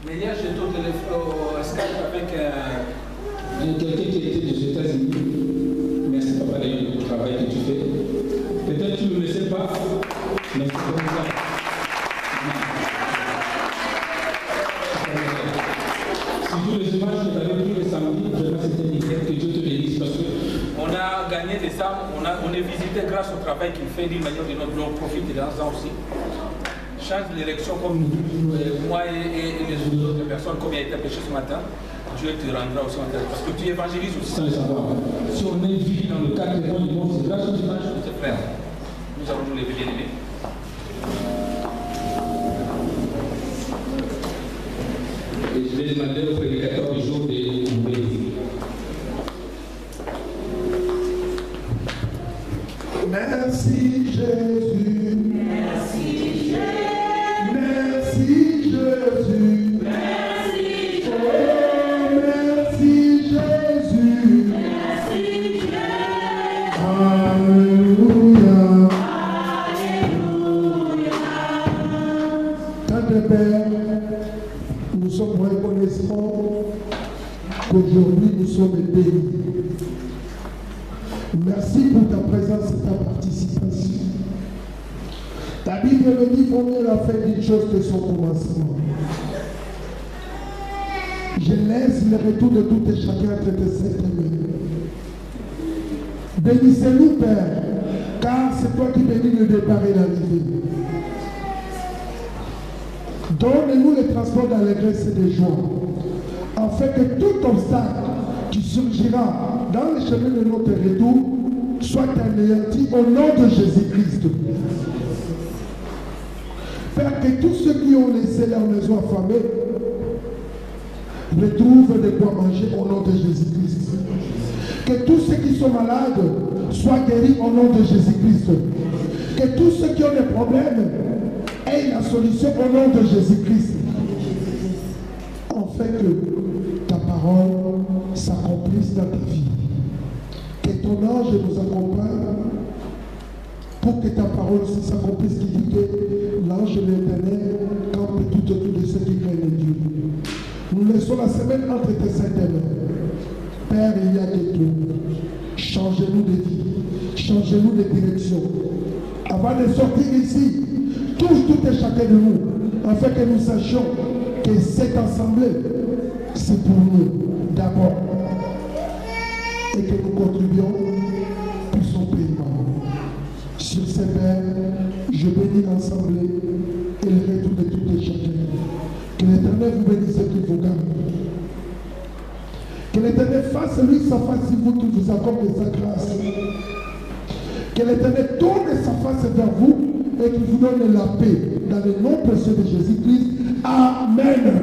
Mais hier j'étais au téléphone, au Skype avec quelqu'un qui était des États-Unis. Merci Papa Léon pour le travail que tu fais. Peut-être que tu ne le sais pas, mais c'est comme ça. Si tous les images que tu avais pris le samedi, vraiment c'était nickel, que Dieu te bénisse parce que on a gagné des âmes, on est visité grâce au travail qu'il fait d'une manière ou d'une autre, on profite de l'argent aussi. Change l'élection comme moi et les autres personnes, comme il a été prêché ce matin, Dieu te rendra aussi en terre. Parce que tu évangélises aussi. Sans le savoir. Si on est vie dans le cadre du monde, c'est grâce aux images. C'est frère. Nous allons nous lever bien aimés. Et je vais demander au prédicateur du jour de nous bénir. Merci Jésus. Merci Jésus. Merci Jésus. Merci Jésus. Oh, merci Jésus. Merci Jésus. Alléluia. Alléluia. Tante Père, nous sommes reconnaissants qu'aujourd'hui nous sommes bénis. Merci pour ta présence et ta participation. Ta Bible me dit qu'il vaut mieux la fin d'une chose que son commencement. Je laisse le retour de tout et chacun entre tes saintes mains. Bénissez-nous, Père, car c'est toi qui bénis le départ et l'arrivée. Donne-nous le transport d'allégresse et de joie, afin que tout obstacle qui surgira dans le chemin de notre retour soit anéanti au nom de Jésus-Christ. Père, que tous ceux qui ont laissé leur maison affamée retrouvent de quoi manger au nom de Jésus-Christ. Que tous ceux qui sont malades soient guéris au nom de Jésus-Christ. Que tous ceux qui ont des problèmes aient la solution au nom de Jésus-Christ. En fait que ta parole s'accomplisse dans ta vie. Que ton ange nous accompagne pour que ta parole s'accomplisse, qui dit que l'ange de l'Éternel campe tout autour de ceux qui craignent Dieu. Nous laissons la semaine entre tes saintes mains. Père, il y a que tout. Changez-nous de vie, changez-nous de direction. Avant de sortir ici, touche tout et chacun de nous, afin que nous sachions que cette assemblée, c'est pour nous d'abord. Et que nous contribuions pour son paiement. Sur ces pères, je bénis l'assemblée et le retour de tout et chacun. Que l'Éternel vous bénisse et qu'il vous garde. Que l'Éternel fasse lui sa face sur vous, qu'il vous accorde sa grâce. Que l'Éternel tourne sa face vers vous et qu'il vous donne la paix. Dans le nom précieux de Jésus-Christ. Amen.